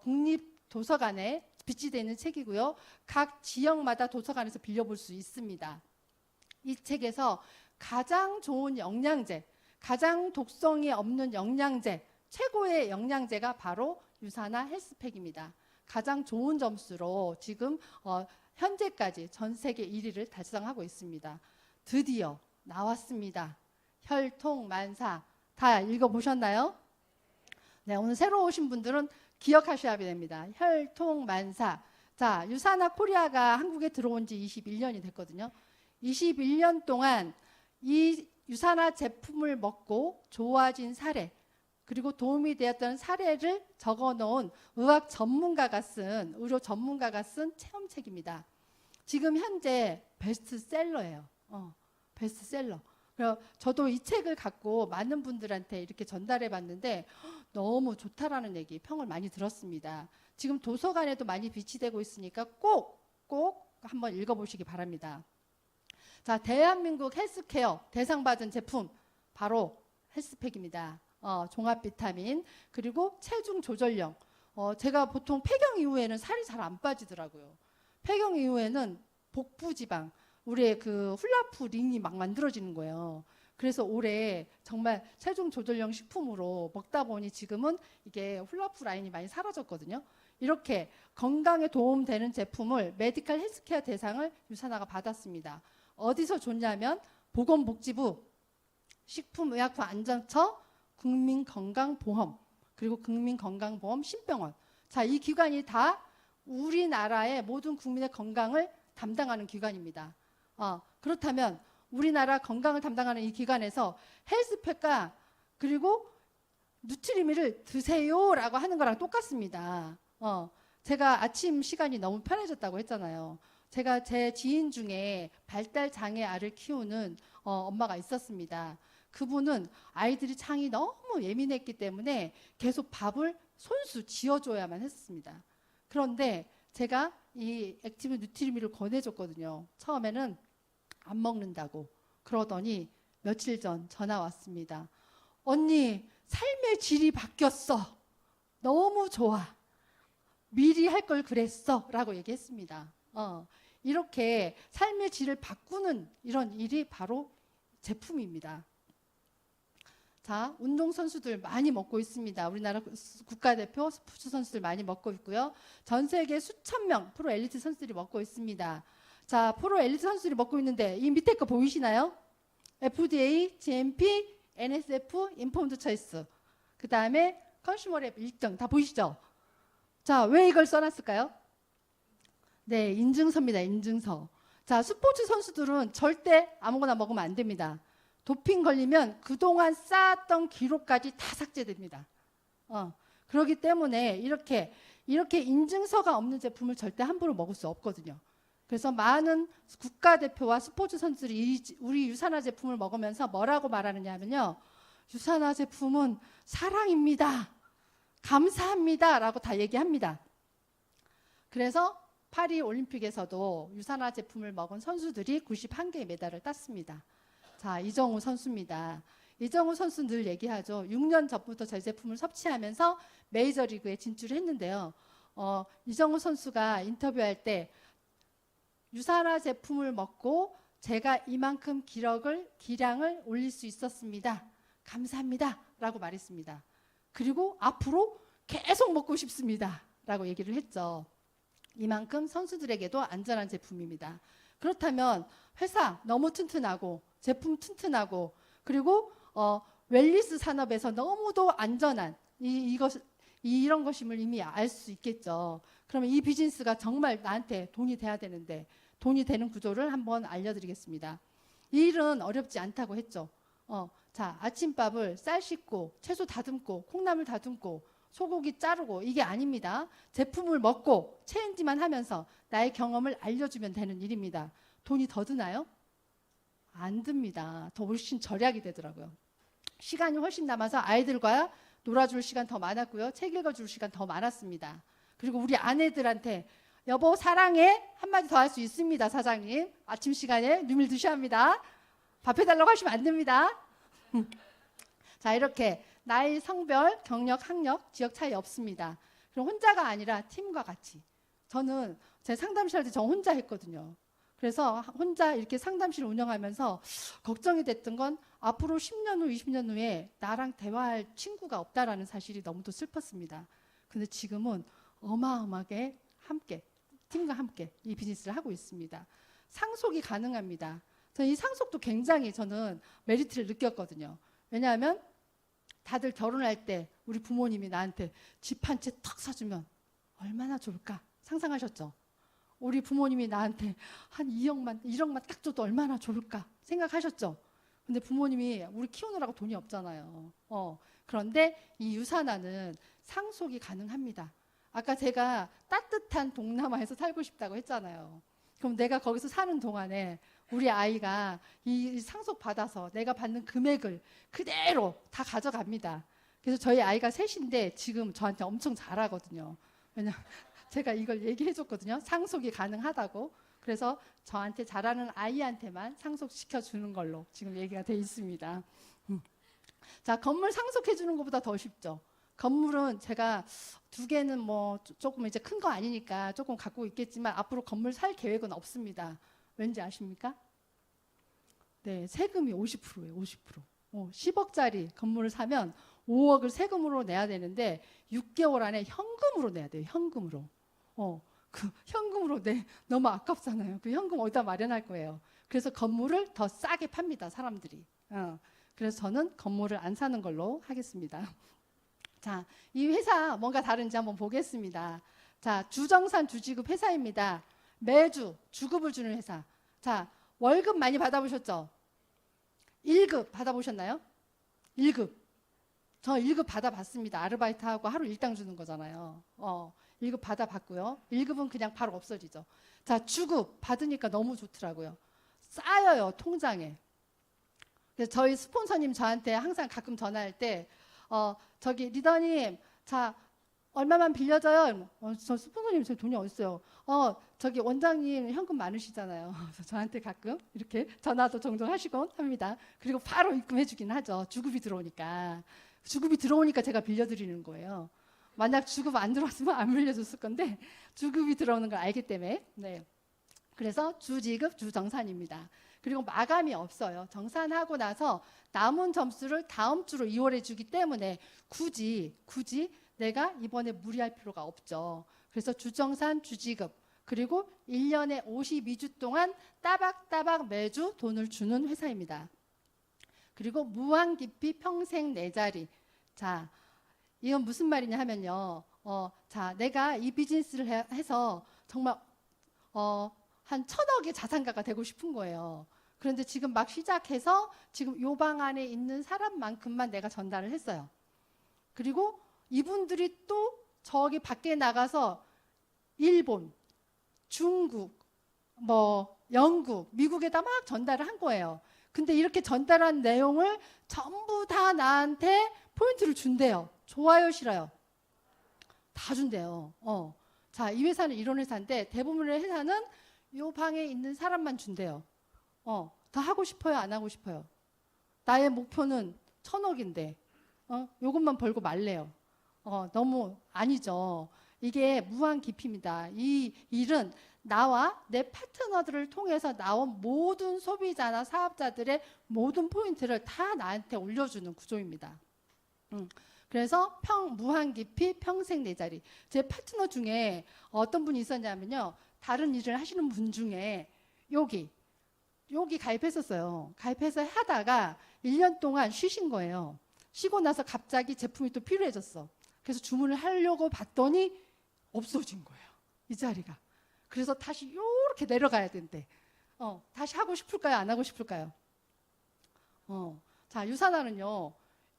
국립도서관에 비치되어 있는 책이고요. 각 지역마다 도서관에서 빌려볼 수 있습니다. 이 책에서 가장 좋은 영양제, 가장 독성이 없는 영양제, 최고의 영양제가 바로 유산화 헬스팩입니다. 가장 좋은 점수로 지금 현재까지 전 세계 1위를 달성하고 있습니다. 드디어 나왔습니다. 혈통만사 다 읽어보셨나요? 네, 오늘 새로 오신 분들은 기억하셔야 됩니다. 혈통만사. 자, 유산화 코리아가 한국에 들어온 지 21년이 됐거든요. 21년 동안 이 유산화 제품을 먹고 좋아진 사례, 그리고 도움이 되었던 사례를 적어놓은 의학 전문가가 쓴, 의료 전문가가 쓴 체험책입니다. 지금 현재 베스트셀러예요. 베스트셀러. 그래서 저도 이 책을 갖고 많은 분들한테 이렇게 전달해 봤는데 너무 좋다라는 얘기, 평을 많이 들었습니다. 지금 도서관에도 많이 비치되고 있으니까 꼭 한번 읽어보시기 바랍니다. 자, 대한민국 헬스케어 대상 받은 제품 바로 헬스팩입니다. 종합 비타민, 그리고 체중 조절용. 제가 보통 폐경 이후에는 살이 잘 안 빠지더라고요. 폐경 이후에는 복부 지방, 우리의 그 훌라프 링이 막 만들어지는 거예요. 그래서 올해 정말 체중 조절용 식품으로 먹다 보니 지금은 이게 훌라프 라인이 많이 사라졌거든요. 이렇게 건강에 도움되는 제품을 메디컬 헬스케어 대상을 유산화가 받았습니다. 어디서 줬냐면 보건복지부, 식품의약품안전처, 국민건강보험, 그리고 국민건강보험 신병원. 자, 이 기관이 다 우리나라의 모든 국민의 건강을 담당하는 기관입니다. 그렇다면 우리나라 건강을 담당하는 이 기관에서 헬스팩과 그리고 누트리미를 드세요라고 하는 거랑 똑같습니다. 제가 아침 시간이 너무 편해졌다고 했잖아요. 제가 제 지인 중에 발달 장애 아를 키우는 엄마가 있었습니다. 그분은 아이들이 창이 너무 예민했기 때문에 계속 밥을 손수 지어줘야만 했습니다. 그런데 제가 이 액티브 누트리미를 권해줬거든요. 처음에는 안 먹는다고 그러더니 며칠 전 전화 왔습니다. 언니, 삶의 질이 바뀌었어. 너무 좋아. 미리 할 걸 그랬어 라고 얘기했습니다. 이렇게 삶의 질을 바꾸는 이런 일이 바로 제품입니다. 자, 운동선수들 많이 먹고 있습니다. 우리나라 국가대표 스포츠 선수들 많이 먹고 있고요. 전 세계 수천 명 프로 엘리트 선수들이 먹고 있습니다. 자, 프로 엘리트 선수들이 먹고 있는데 이 밑에 거 보이시나요? FDA, GMP, NSF, 인포음드 초이스. 그 다음에 컨슈머랩 1등 다 보이시죠? 자, 왜 이걸 써놨을까요? 네, 인증서입니다. 인증서. 자, 스포츠 선수들은 절대 아무거나 먹으면 안 됩니다. 도핑 걸리면 그동안 쌓았던 기록까지 다 삭제됩니다. 그렇기 때문에 이렇게 인증서가 없는 제품을 절대 함부로 먹을 수 없거든요. 그래서 많은 국가대표와 스포츠 선수들이 우리 유산화 제품을 먹으면서 뭐라고 말하느냐 하면요. 유산화 제품은 사랑입니다. 감사합니다. 라고 다 얘기합니다. 그래서 파리 올림픽에서도 유산화 제품을 먹은 선수들이 91개의 메달을 땄습니다. 자, 이정우 선수입니다. 이정우 선수 늘 얘기하죠. 6년 전부터 저희 제품을 섭취하면서 메이저리그에 진출했는데요. 이정우 선수가 인터뷰할 때 유산화 제품을 먹고 제가 이만큼 기량을 올릴 수 있었습니다. 감사합니다. 라고 말했습니다. 그리고 앞으로 계속 먹고 싶습니다. 라고 얘기를 했죠. 이만큼 선수들에게도 안전한 제품입니다. 그렇다면 회사 너무 튼튼하고 제품 튼튼하고 그리고 웰니스 산업에서 너무도 안전한 이런 것임을 이미 알 수 있겠죠. 그러면 이 비즈니스가 정말 나한테 돈이 돼야 되는데 돈이 되는 구조를 한번 알려드리겠습니다. 이 일은 어렵지 않다고 했죠. 자, 아침밥을 쌀 씻고 채소 다듬고 콩나물 다듬고 소고기 자르고 이게 아닙니다. 제품을 먹고 체인지만 하면서 나의 경험을 알려주면 되는 일입니다. 돈이 더 드나요? 안 듭니다. 더 훨씬 절약이 되더라고요. 시간이 훨씬 남아서 아이들과 놀아줄 시간 더 많았고요. 책 읽어줄 시간 더 많았습니다. 그리고 우리 아내들한테 여보 사랑해 한마디 더 할 수 있습니다. 사장님 아침 시간에 누밀 드셔야 합니다. 밥 해달라고 하시면 안 됩니다. 자, 이렇게 나이, 성별, 경력, 학력, 지역 차이 없습니다. 그럼 혼자가 아니라 팀과 같이. 저는 제 상담실 할 때 저 혼자 했거든요. 그래서 혼자 이렇게 상담실을 운영하면서 걱정이 됐던 건 앞으로 10년 후, 20년 후에 나랑 대화할 친구가 없다라는 사실이 너무도 슬펐습니다. 근데 지금은 어마어마하게 함께, 팀과 함께 이 비즈니스를 하고 있습니다. 상속이 가능합니다. 이 상속도 굉장히 저는 메리트를 느꼈거든요. 왜냐하면 다들 결혼할 때 우리 부모님이 나한테 집 한 채 턱 사주면 얼마나 좋을까 상상하셨죠? 우리 부모님이 나한테 한 2억만, 1억만 딱 줘도 얼마나 좋을까 생각하셨죠? 근데 부모님이 우리 키우느라고 돈이 없잖아요. 그런데 이 유산화는 상속이 가능합니다. 아까 제가 따뜻한 동남아에서 살고 싶다고 했잖아요. 그럼 내가 거기서 사는 동안에 우리 아이가 이 상속 받아서 내가 받는 금액을 그대로 다 가져갑니다. 그래서 저희 아이가 셋인데 지금 저한테 엄청 잘하거든요. 왜냐면 제가 이걸 얘기해 줬거든요. 상속이 가능하다고. 그래서 저한테 잘하는 아이한테만 상속시켜 주는 걸로 지금 얘기가 돼 있습니다. 자, 건물 상속해 주는 것보다 더 쉽죠. 건물은 제가 2개는 뭐 조금 이제 큰 거 아니니까 조금 갖고 있겠지만 앞으로 건물 살 계획은 없습니다. 왠지 아십니까? 네, 세금이 50%예요. 50%. 10억짜리 건물을 사면 5억을 세금으로 내야 되는데 6개월 안에 현금으로 내야 돼요. 현금으로. 그 현금으로 너무 아깝잖아요. 그 현금 어디다 마련할 거예요. 그래서 건물을 더 싸게 팝니다, 사람들이. 그래서 저는 건물을 안 사는 걸로 하겠습니다. 자, 이 회사 뭔가 다른지 한번 보겠습니다. 자, 주정산 주지급 회사입니다. 매주 주급을 주는 회사. 자, 월급 많이 받아보셨죠? 1급 받아보셨나요? 1급. 저 1급 받아봤습니다. 아르바이트하고 하루 일당 주는 거잖아요. 1급 받아봤고요. 1급은 그냥 바로 없어지죠. 자, 주급 받으니까 너무 좋더라고요. 쌓여요, 통장에. 그래서 저희 스폰서님 저한테 항상 가끔 전화할 때 저기 리더님, 자, 얼마만 빌려줘요? 저 스폰서님 제 돈이 어딨어요? 저기 원장님 현금 많으시잖아요. 그래서 저한테 가끔 이렇게 전화도 종종 하시곤 합니다. 그리고 바로 입금해 주긴 하죠. 주급이 들어오니까. 주급이 들어오니까 제가 빌려드리는 거예요. 만약 주급 안 들어왔으면 안 빌려줬을 건데 주급이 들어오는 걸 알기 때문에. 네. 그래서 주지급, 주정산입니다. 그리고 마감이 없어요. 정산하고 나서 남은 점수를 다음 주로 이월해 주기 때문에 굳이 내가 이번에 무리할 필요가 없죠. 그래서 주정산, 주지급, 그리고 1년에 52주 동안 따박따박 매주 돈을 주는 회사입니다. 그리고 무한기피 평생 내 자리. 자, 이건 무슨 말이냐 하면요. 자, 내가 이 비즈니스를 해서 정말 한 1,000억의 자산가가 되고 싶은 거예요. 그런데 지금 막 시작해서 지금 요 방 안에 있는 사람만큼만 내가 전달을 했어요. 그리고 이분들이 또 저기 밖에 나가서 일본, 중국, 영국, 미국에다 막 전달을 한 거예요. 근데 이렇게 전달한 내용을 전부 다 나한테 포인트를 준대요. 좋아요, 싫어요? 다 준대요. 자, 이 회사는 이런 회사인데 대부분의 회사는 요 방에 있는 사람만 준대요. 더 하고 싶어요, 안 하고 싶어요? 나의 목표는 1,000억인데 요것만 벌고 말래요. 너무 아니죠. 이게 무한 깊이입니다. 이 일은 나와 내 파트너들을 통해서 나온 모든 소비자나 사업자들의 모든 포인트를 다 나한테 올려주는 구조입니다. 그래서 무한 깊이 평생 내 자리. 제 파트너 중에 어떤 분이 있었냐면요. 다른 일을 하시는 분 중에 여기 가입했었어요. 가입해서 하다가 1년 동안 쉬신 거예요. 쉬고 나서 갑자기 제품이 또 필요해졌어. 그래서 주문을 하려고 봤더니 없어진 거예요. 이 자리가. 그래서 다시 요렇게 내려가야 된대. 다시 하고 싶을까요? 안 하고 싶을까요? 자, 유산화는요.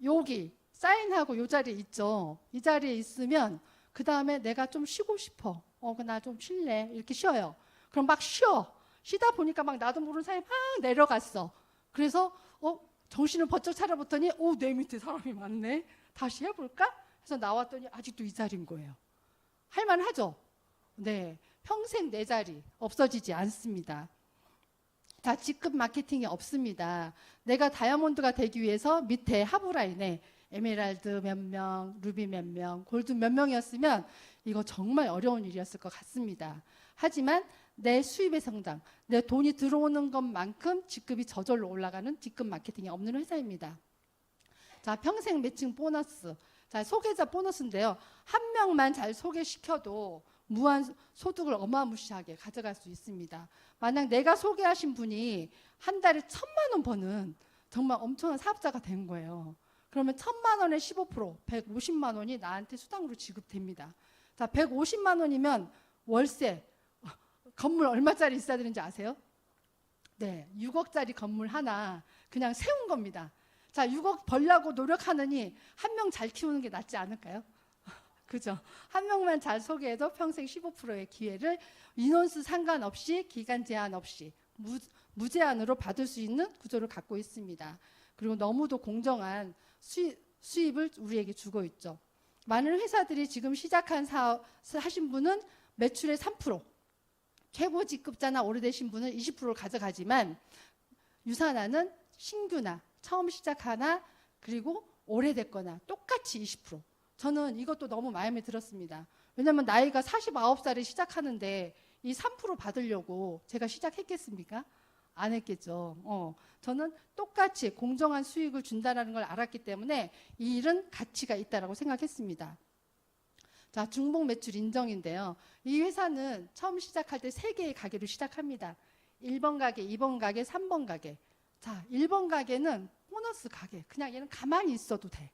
여기 사인하고 요 자리에 있죠. 이 자리에 있으면 그 다음에 내가 좀 쉬고 싶어. 나 좀 쉴래. 이렇게 쉬어요. 그럼 막 쉬어. 쉬다 보니까 막 나도 모르는 사이에 막 내려갔어. 그래서 정신을 번쩍 차려봤더니 내 밑에 사람이 많네. 다시 해볼까? 해서 나왔더니 아직도 이 자리인 거예요. 할만하죠? 네. 평생 내 자리 없어지지 않습니다. 자, 직급 마케팅이 없습니다. 내가 다이아몬드가 되기 위해서 밑에 하부라인에 에메랄드 몇 명, 루비 몇 명, 골드 몇 명이었으면 이거 정말 어려운 일이었을 것 같습니다. 하지만 내 수입의 성장, 내 돈이 들어오는 것만큼 직급이 저절로 올라가는 직급 마케팅이 없는 회사입니다. 자, 평생 매칭 보너스. 자, 소개자 보너스인데요. 한 명만 잘 소개시켜도 무한 소득을 어마무시하게 가져갈 수 있습니다. 만약 내가 소개하신 분이 한 달에 1,000만 원 버는 정말 엄청난 사업자가 된 거예요. 그러면 1,000만 원에 15%, 150만 원이 나한테 수당으로 지급됩니다. 자, 150만 원이면 월세, 건물 얼마짜리 있어야 되는지 아세요? 네, 6억짜리 건물 하나 그냥 세운 겁니다. 자, 6억 벌려고 노력하느니 한 명 잘 키우는 게 낫지 않을까요? 그죠? 한 명만 잘 소개해도 평생 15%의 기회를 인원수 상관없이 기간 제한 없이 무제한으로 받을 수 있는 구조를 갖고 있습니다. 그리고 너무도 공정한 수입을 우리에게 주고 있죠. 많은 회사들이 지금 시작한 사업 하신 분은 매출의 3%, 최고 직급자나 오래되신 분은 20%를 가져가지만 유산화는 신규나 처음 시작하나 그리고 오래됐거나 똑같이 20%. 저는 이것도 너무 마음에 들었습니다. 왜냐하면 나이가 49살에 시작하는데 이 3% 받으려고 제가 시작했겠습니까? 안 했겠죠. 저는 똑같이 공정한 수익을 준다는 걸 알았기 때문에 이 일은 가치가 있다고 생각했습니다. 자, 중복 매출 인정인데요. 이 회사는 처음 시작할 때 3개의 가게로 시작합니다. 1번 가게, 2번 가게, 3번 가게. 자, 1번 가게는 보너스 가게. 그냥 얘는 가만히 있어도 돼.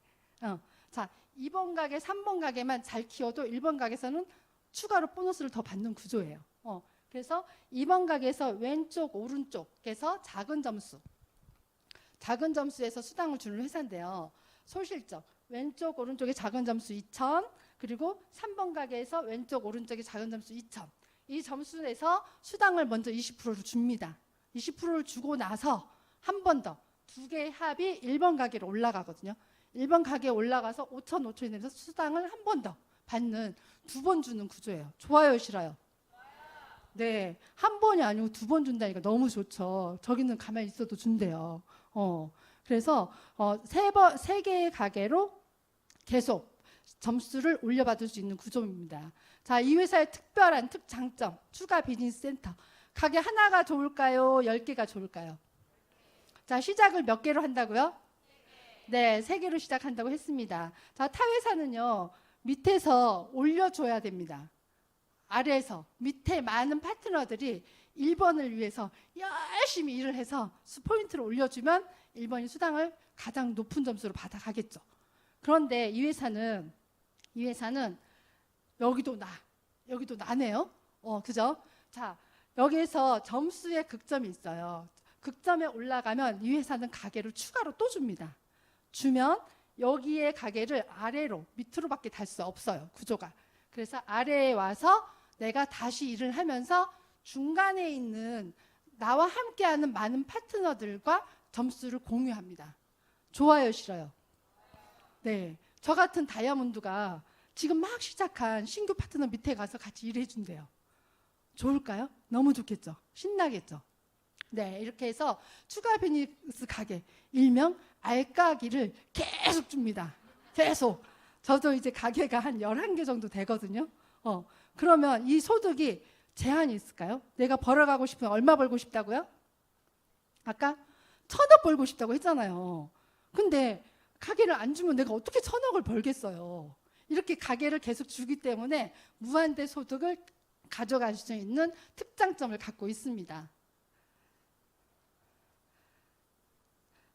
자, 2번 가게, 3번 가게만 잘 키워도 1번 가게에서는 추가로 보너스를 더 받는 구조예요. 그래서 2번 가게에서 왼쪽, 오른쪽에서 작은 점수에서 수당을 주는 회사인데요. 소실적, 왼쪽, 오른쪽에 작은 점수 2,000, 그리고 3번 가게에서 왼쪽, 오른쪽에 작은 점수 2,000. 이 점수에서 수당을 먼저 20%를 줍니다. 20%를 주고 나서 한 번 더, 두 개의 합이 1번 가게로 올라가거든요. 1번 가게에 올라가서 5,000, 5,000이 되면서 수당을 한 번 더 받는, 두 번 주는 구조예요. 좋아요, 싫어요? 네, 한 번이 아니고 두 번 준다니까 너무 좋죠. 저기는 가만히 있어도 준대요. 그래서 세 개의 가게로 계속 점수를 올려받을 수 있는 구조입니다. 자, 이 회사의 특별한 특장점, 추가 비즈니스 센터. 가게 하나가 좋을까요? 10개가 좋을까요? 자, 시작을 몇 개로 한다고요? 네, 3개로 시작한다고 했습니다. 자, 타 회사는요, 밑에서 올려줘야 됩니다. 아래에서, 밑에 많은 파트너들이 1번을 위해서 열심히 일을 해서 포인트를 올려주면 1번이 수당을 가장 높은 점수로 받아가겠죠. 그런데 이 회사는 여기도 나네요. 그죠? 자, 여기에서 점수의 극점이 있어요. 극점에 올라가면 이 회사는 가게를 추가로 또 줍니다. 주면 여기에 가게를 아래로, 밑으로밖에 달 수 없어요, 구조가. 그래서 아래에 와서 내가 다시 일을 하면서 중간에 있는 나와 함께하는 많은 파트너들과 점수를 공유합니다. 좋아요, 싫어요? 네, 저 같은 다이아몬드가 지금 막 시작한 신규 파트너 밑에 가서 같이 일해준대요. 좋을까요? 너무 좋겠죠? 신나겠죠? 네, 이렇게 해서 추가 비즈니스 가게, 일명 알까기를 계속 줍니다. 계속. 저도 이제 가게가 한 11개 정도 되거든요. 그러면 이 소득이 제한이 있을까요? 내가 벌어가고 싶으면 얼마 벌고 싶다고요? 아까 1,000억 벌고 싶다고 했잖아요. 근데 가게를 안 주면 내가 어떻게 1,000억을 벌겠어요? 이렇게 가게를 계속 주기 때문에 무한대 소득을 가져갈 수 있는 특장점을 갖고 있습니다.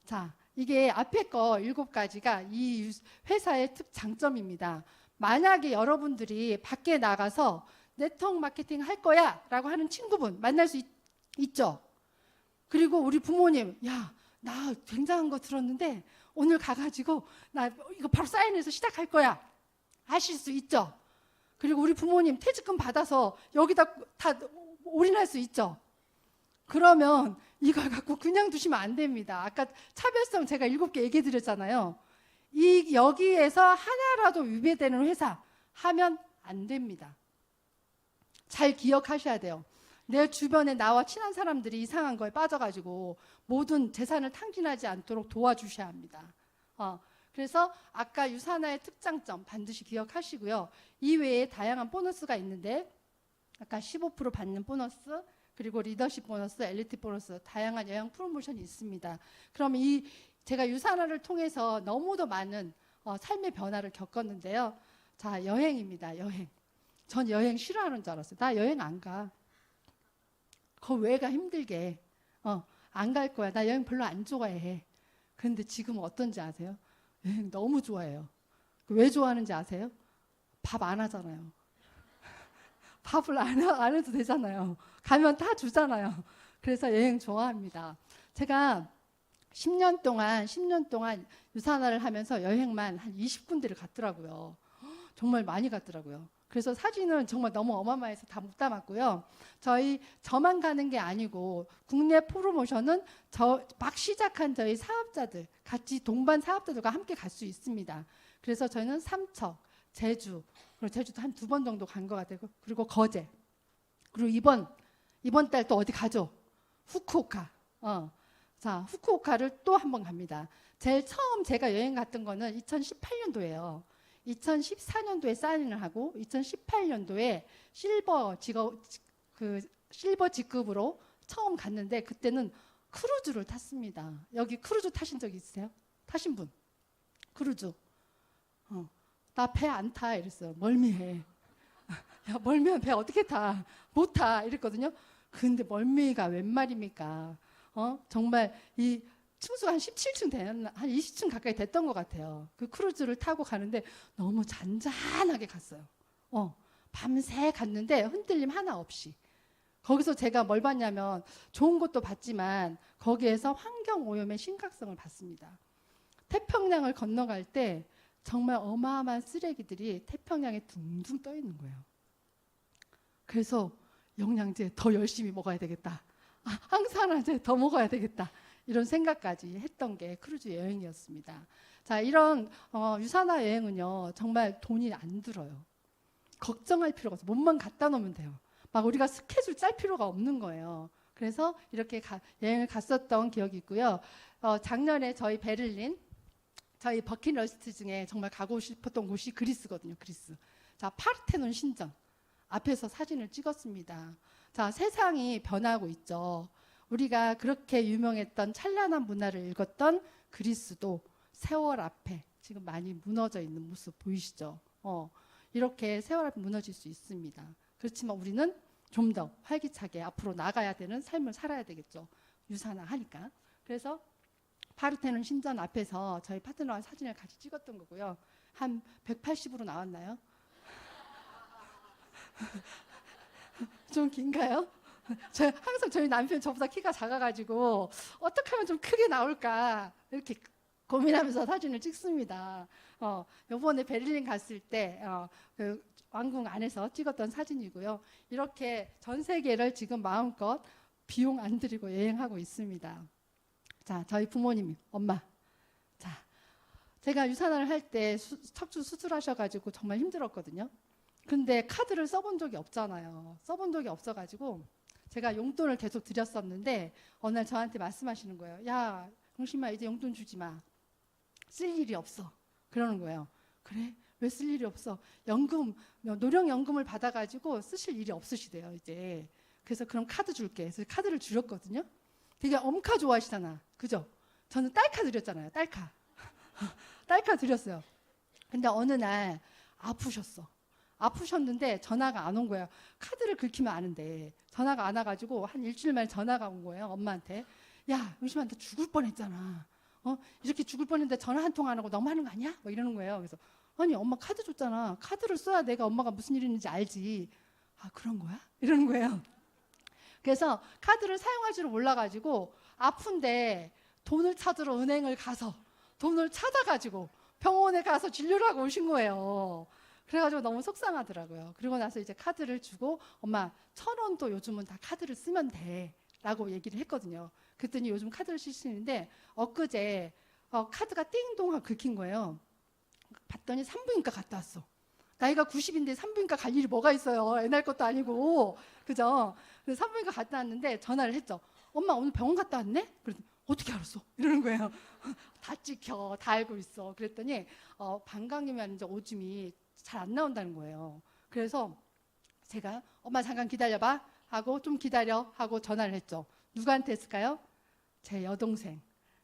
자, 이게 앞에 거 7가지가 이 회사의 특장점입니다. 만약에 여러분들이 밖에 나가서 네트워크 마케팅 할 거야 라고 하는 친구분 만날 수 있죠. 그리고 우리 부모님, 야, 나 굉장한 거 들었는데 오늘 가가지고 나 이거 바로 사인해서 시작할 거야 하실 수 있죠. 그리고 우리 부모님 퇴직금 받아서 여기다 다 올인할 수 있죠. 그러면 이걸 갖고 그냥 두시면 안 됩니다. 아까 차별성 제가 7개 얘기해 드렸잖아요. 여기에서 하나라도 위배되는 회사 하면 안 됩니다. 잘 기억하셔야 돼요. 내 주변에 나와 친한 사람들이 이상한 거에 빠져가지고 모든 재산을 탕진하지 않도록 도와주셔야 합니다. 그래서 아까 유산화의 특장점 반드시 기억하시고요. 이외에 다양한 보너스가 있는데 아까 15% 받는 보너스, 그리고 리더십 보너스, 엘리트 보너스, 다양한 여행 프로모션이 있습니다. 그럼 제가 유산화를 통해서 너무도 많은 삶의 변화를 겪었는데요. 자, 여행입니다. 여행. 전 여행 싫어하는 줄 알았어요. 나 여행 안 가. 그 왜가 힘들게. 안 갈 거야. 나 여행 별로 안 좋아해. 그런데 지금 어떤지 아세요? 여행 너무 좋아해요. 왜 좋아하는지 아세요? 밥 안 하잖아요. 밥을 안 해도 되잖아요. 가면 다 주잖아요. 그래서 여행 좋아합니다. 제가 10년 동안 유산화를 하면서 여행만 한 20군데를 갔더라고요. 정말 많이 갔더라고요. 그래서 사진은 정말 너무 어마어마해서 다 못 담았고요. 저만 가는 게 아니고 국내 프로모션은 막 시작한 저희 사업자들, 같이 동반 사업자들과 함께 갈 수 있습니다. 그래서 저희는 삼척, 제주, 그리고 제주도 한 2번 정도 간 것 같아요. 그리고 거제. 그리고 이번 달 또 어디 가죠? 후쿠오카. 자, 후쿠오카를 또 한 번 갑니다. 제일 처음 제가 여행 갔던 거는 2018년도예요. 2014년도에 사인을 하고 2018년도에 실버 직급으로 처음 갔는데 그때는 크루즈를 탔습니다. 여기 크루즈 타신 적 있으세요? 타신 분? 크루즈. 나 배 안 타 이랬어요. 멀미해. 야, 멀미한 배 어떻게 타? 못 타 이랬거든요. 근데 멀미가 웬 말입니까? 정말 이 층수가 한 17층 되었나, 한 20층 가까이 됐던 것 같아요. 그 크루즈를 타고 가는데 너무 잔잔하게 갔어요. 밤새 갔는데 흔들림 하나 없이. 거기서 제가 뭘 봤냐면 좋은 것도 봤지만 거기에서 환경오염의 심각성을 봤습니다. 태평양을 건너갈 때 정말 어마어마한 쓰레기들이 태평양에 둥둥 떠 있는 거예요. 그래서 영양제 더 열심히 먹어야 되겠다. 항산화제 더 먹어야 되겠다. 이런 생각까지 했던 게 크루즈 여행이었습니다. 자, 이런 유산화 여행은요, 정말 돈이 안 들어요. 걱정할 필요가 없어요. 몸만 갖다 놓으면 돼요. 막 우리가 스케줄 짤 필요가 없는 거예요. 그래서 이렇게 여행을 갔었던 기억이 있고요. 작년에 저희 베를린, 저희 버킷리스트 중에 정말 가고 싶었던 곳이 그리스거든요. 그리스. 자, 파르테논 신전 앞에서 사진을 찍었습니다. 자, 세상이 변하고 있죠. 우리가 그렇게 유명했던 찬란한 문화를 읽었던 그리스도 세월 앞에 지금 많이 무너져 있는 모습 보이시죠? 이렇게 세월 앞에 무너질 수 있습니다. 그렇지만 우리는 좀 더 활기차게 앞으로 나가야 되는 삶을 살아야 되겠죠. 유산화하니까. 그래서 파르테논 신전 앞에서 저희 파트너와 사진을 같이 찍었던 거고요. 한 180으로 나왔나요? 좀 긴가요? 항상 저희 남편 저보다 키가 작아가지고 어떻게 하면 좀 크게 나올까 이렇게 고민하면서 사진을 찍습니다. 이번에 베를린 갔을 때 그 왕궁 안에서 찍었던 사진이고요. 이렇게 전 세계를 지금 마음껏 비용 안 들이고 여행하고 있습니다. 자, 저희 부모님, 엄마. 자, 제가 유산화를 할 때 척추 수술하셔가지고 정말 힘들었거든요. 근데 카드를 써본 적이 없잖아요. 써본 적이 없어가지고 제가 용돈을 계속 드렸었는데 어느 날 저한테 말씀하시는 거예요. 야, 영심아 이제 용돈 주지 마. 쓸 일이 없어. 그러는 거예요. 그래? 왜 쓸 일이 없어? 노령연금을 받아가지고 쓰실 일이 없으시대요, 이제. 그래서 그럼 카드 줄게. 그래서 카드를 줄였거든요. 되게 엄카 좋아하시잖아. 그죠? 저는 딸카 드렸잖아요, 딸카. 딸카 드렸어요. 근데 어느 날 아프셨는데 전화가 안 온 거예요. 카드를 긁히면 아는데 전화가 안 와가지고 한 일주일 만에 전화가 온 거예요, 엄마한테. 야, 영심한테 죽을 뻔했잖아. 이렇게 죽을 뻔했는데 전화 한 통 안 하고 너무하는 거 아니야? 뭐 이러는 거예요. 그래서 아니 엄마 카드 줬잖아. 카드를 써야 내가 엄마가 무슨 일 있는지 알지. 아, 그런 거야? 이러는 거예요. 그래서 카드를 사용할 줄을 몰라가지고 아픈데 돈을 찾으러 은행을 가서 돈을 찾아가지고 병원에 가서 진료를 하고 오신 거예요. 그래가지고 너무 속상하더라고요. 그리고 나서 이제 카드를 주고 엄마 1,000원도 요즘은 다 카드를 쓰면 돼 라고 얘기를 했거든요. 그랬더니 요즘 카드를 쓰시는데 엊그제 카드가 띵동 하고 긁힌 거예요. 봤더니 산부인과 갔다 왔어. 나이가 90인데 산부인과 갈 일이 뭐가 있어요. 애 날 것도 아니고. 그죠? 그래서 산부인과 갔다 왔는데 전화를 했죠. 엄마 오늘 병원 갔다 왔네? 그랬더니 어떻게 알았어? 이러는 거예요. 다 찍혀. 다 알고 있어. 그랬더니 방광염이 이제 오줌이 잘 안 나온다는 거예요. 그래서 제가 엄마 잠깐 기다려봐 하고 좀 기다려 하고 전화를 했죠. 누구한테 했을까요? 제 여동생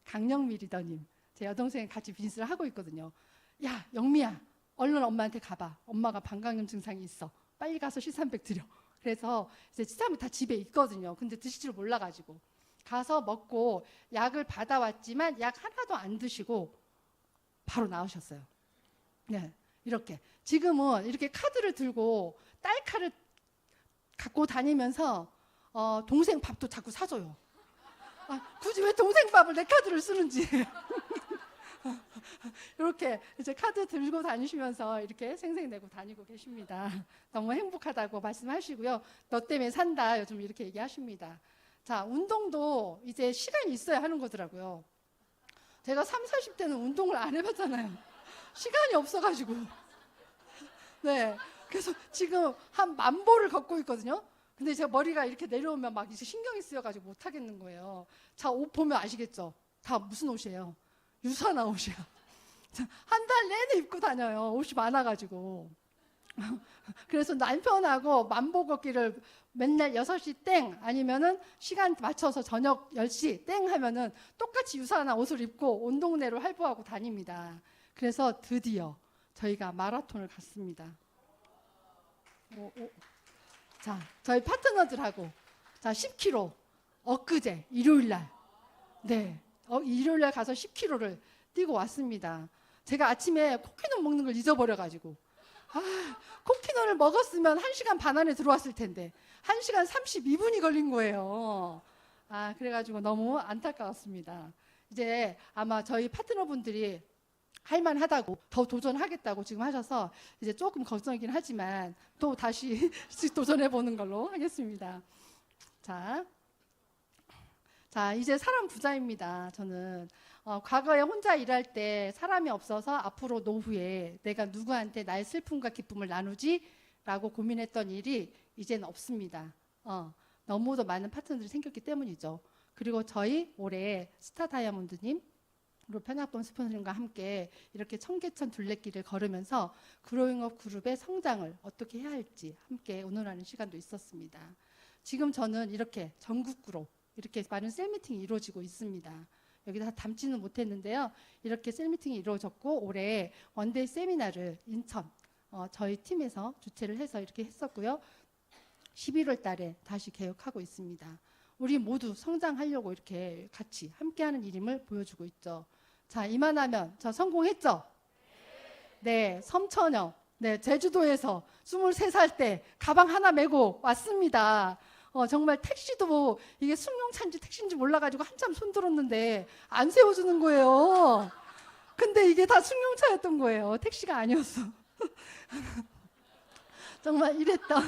강영미 리더님. 제 여동생이 같이 비즈니스를 하고 있거든요. 야, 영미야, 얼른 엄마한테 가봐. 엄마가 방광염 증상이 있어. 빨리 가서 시삼백 드려. 그래서 이제 시삼백 다 집에 있거든요. 근데 드실 줄 몰라가지고 가서 먹고 약을 받아왔지만 약 하나도 안 드시고 바로 나오셨어요. 네, 이렇게 지금은 이렇게 카드를 들고 딸카를 갖고 다니면서 동생 밥도 자꾸 사줘요. 굳이 왜 동생 밥을 내 카드를 쓰는지. 이렇게 이제 카드 들고 다니시면서 이렇게 생색내고 다니고 계십니다. 너무 행복하다고 말씀하시고요. 너 때문에 산다 요즘 이렇게 얘기하십니다. 자, 운동도 이제 시간이 있어야 하는 거더라고요. 제가 30, 40대는 운동을 안 해봤잖아요. 시간이 없어가지고. 네, 그래서 지금 한 10,000보를 걷고 있거든요. 근데 제가 머리가 이렇게 내려오면 막 이제 신경이 쓰여가지고 못 하겠는 거예요. 자, 옷 보면 아시겠죠? 다 무슨 옷이에요? 유산화 옷이야. 한 달 내내 입고 다녀요. 옷이 많아가지고. 그래서 남편하고 10,000보 걷기를 맨날 6시 땡 아니면은 시간 맞춰서 저녁 10시 땡 하면은 똑같이 유산화 옷을 입고 온 동네로 활보하고 다닙니다. 그래서 드디어 저희가 마라톤을 갔습니다. 자, 저희 파트너들하고 자, 10kg. 엊그제 일요일 날. 네. 일요일 날 가서 10kg를 뛰고 왔습니다. 제가 아침에 코키넛 먹는 걸 잊어버려가지고. 코키넛을 먹었으면 1시간 반 안에 들어왔을 텐데 1시간 32분이 걸린 거예요. 그래가지고 너무 안타까웠습니다. 이제 아마 저희 파트너분들이 할만하다고 더 도전하겠다고 지금 하셔서 이제 조금 걱정이긴 하지만 또 다시 도전해보는 걸로 하겠습니다. 자, 이제 사람 부자입니다. 저는 과거에 혼자 일할 때 사람이 없어서 앞으로 노후에 내가 누구한테 나의 슬픔과 기쁨을 나누지? 라고 고민했던 일이 이제는 없습니다. 너무도 많은 파트너들이 생겼기 때문이죠. 그리고 저희 올해 스타 다이아몬드님 그리고 편학범 스폰서님과 함께 이렇게 청계천 둘레길을 걸으면서 그로잉업 그룹의 성장을 어떻게 해야 할지 함께 의논하는 시간도 있었습니다. 지금 저는 이렇게 전국구로 이렇게 많은 셀미팅이 이루어지고 있습니다. 여기다 담지는 못했는데요. 이렇게 셀미팅이 이루어졌고 올해 원데이 세미나를 인천 저희 팀에서 주최를 해서 이렇게 했었고요. 11월 달에 다시 개혁하고 있습니다. 우리 모두 성장하려고 이렇게 같이 함께하는 일임을 보여주고 있죠. 자, 이만하면 저 성공했죠? 네, 섬처녀. 네, 제주도에서 23살 때 가방 하나 메고 왔습니다. 정말 택시도 이게 승용차인지 택시인지 몰라가지고 한참 손들었는데 안 세워주는 거예요. 근데 이게 다 승용차였던 거예요. 택시가 아니었어. 정말 이랬던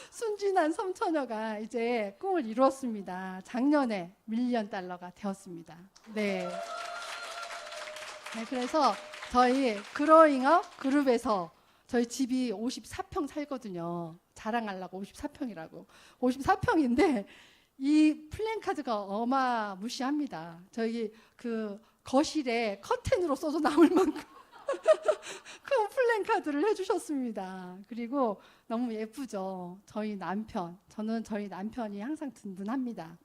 순진한 섬처녀가 이제 꿈을 이루었습니다. 작년에 밀리언 달러가 되었습니다. 네. 그래서 저희 그로잉업 그룹에서 저희 집이 54평 살거든요. 자랑하려고 54평이라고. 54평인데 이 플랜카드가 어마무시합니다. 저희 그 거실에 커튼으로 써도 남을 만큼 큰 플랜카드를 해주셨습니다. 그리고 너무 예쁘죠. 저희 남편, 저는 저희 남편이 항상 든든합니다.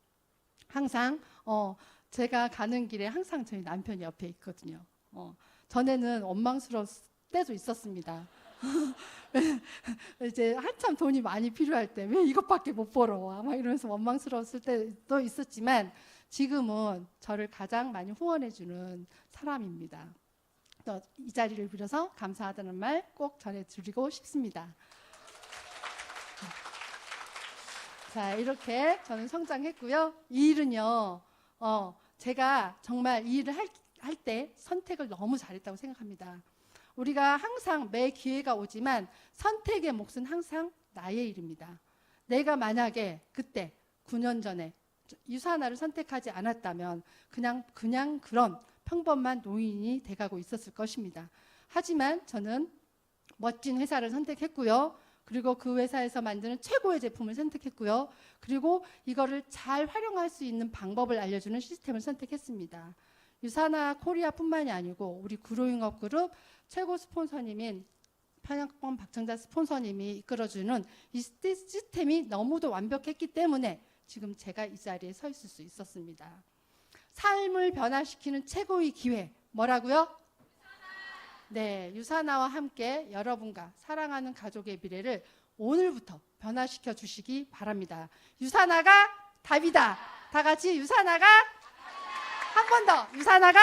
항상 제가 가는 길에 항상 저희 남편이 옆에 있거든요. 전에는 원망스러울 때도 있었습니다. 이제 한참 돈이 많이 필요할 때 왜 이것밖에 못 벌어 막 이러면서 원망스러웠을 때도 있었지만 지금은 저를 가장 많이 후원해주는 사람입니다. 또 이 자리를 빌어서 감사하다는 말 꼭 전해드리고 싶습니다. 자, 이렇게 저는 성장했고요. 이 일은요, 제가 정말 이 일을 할 때 선택을 너무 잘했다고 생각합니다. 우리가 항상 매 기회가 오지만 선택의 몫은 항상 나의 일입니다. 내가 만약에 그때 9년 전에 유산화를 선택하지 않았다면 그냥 그런 평범한 노인이 돼가고 있었을 것입니다. 하지만 저는 멋진 회사를 선택했고요. 그리고 그 회사에서 만드는 최고의 제품을 선택했고요. 그리고 이거를 잘 활용할 수 있는 방법을 알려주는 시스템을 선택했습니다. 유산화 코리아뿐만이 아니고 우리 그로잉업 그룹 최고 스폰서님인 편학범 박정자 스폰서님이 이끌어주는 이 시스템이 너무도 완벽했기 때문에 지금 제가 이 자리에 서 있을 수 있었습니다. 삶을 변화시키는 최고의 기회 뭐라고요? 네, 유산화와 함께 여러분과 사랑하는 가족의 미래를 오늘부터 변화시켜 주시기 바랍니다. 유산화가 답이다. 다 같이 유산화가 한 번 더 유산화가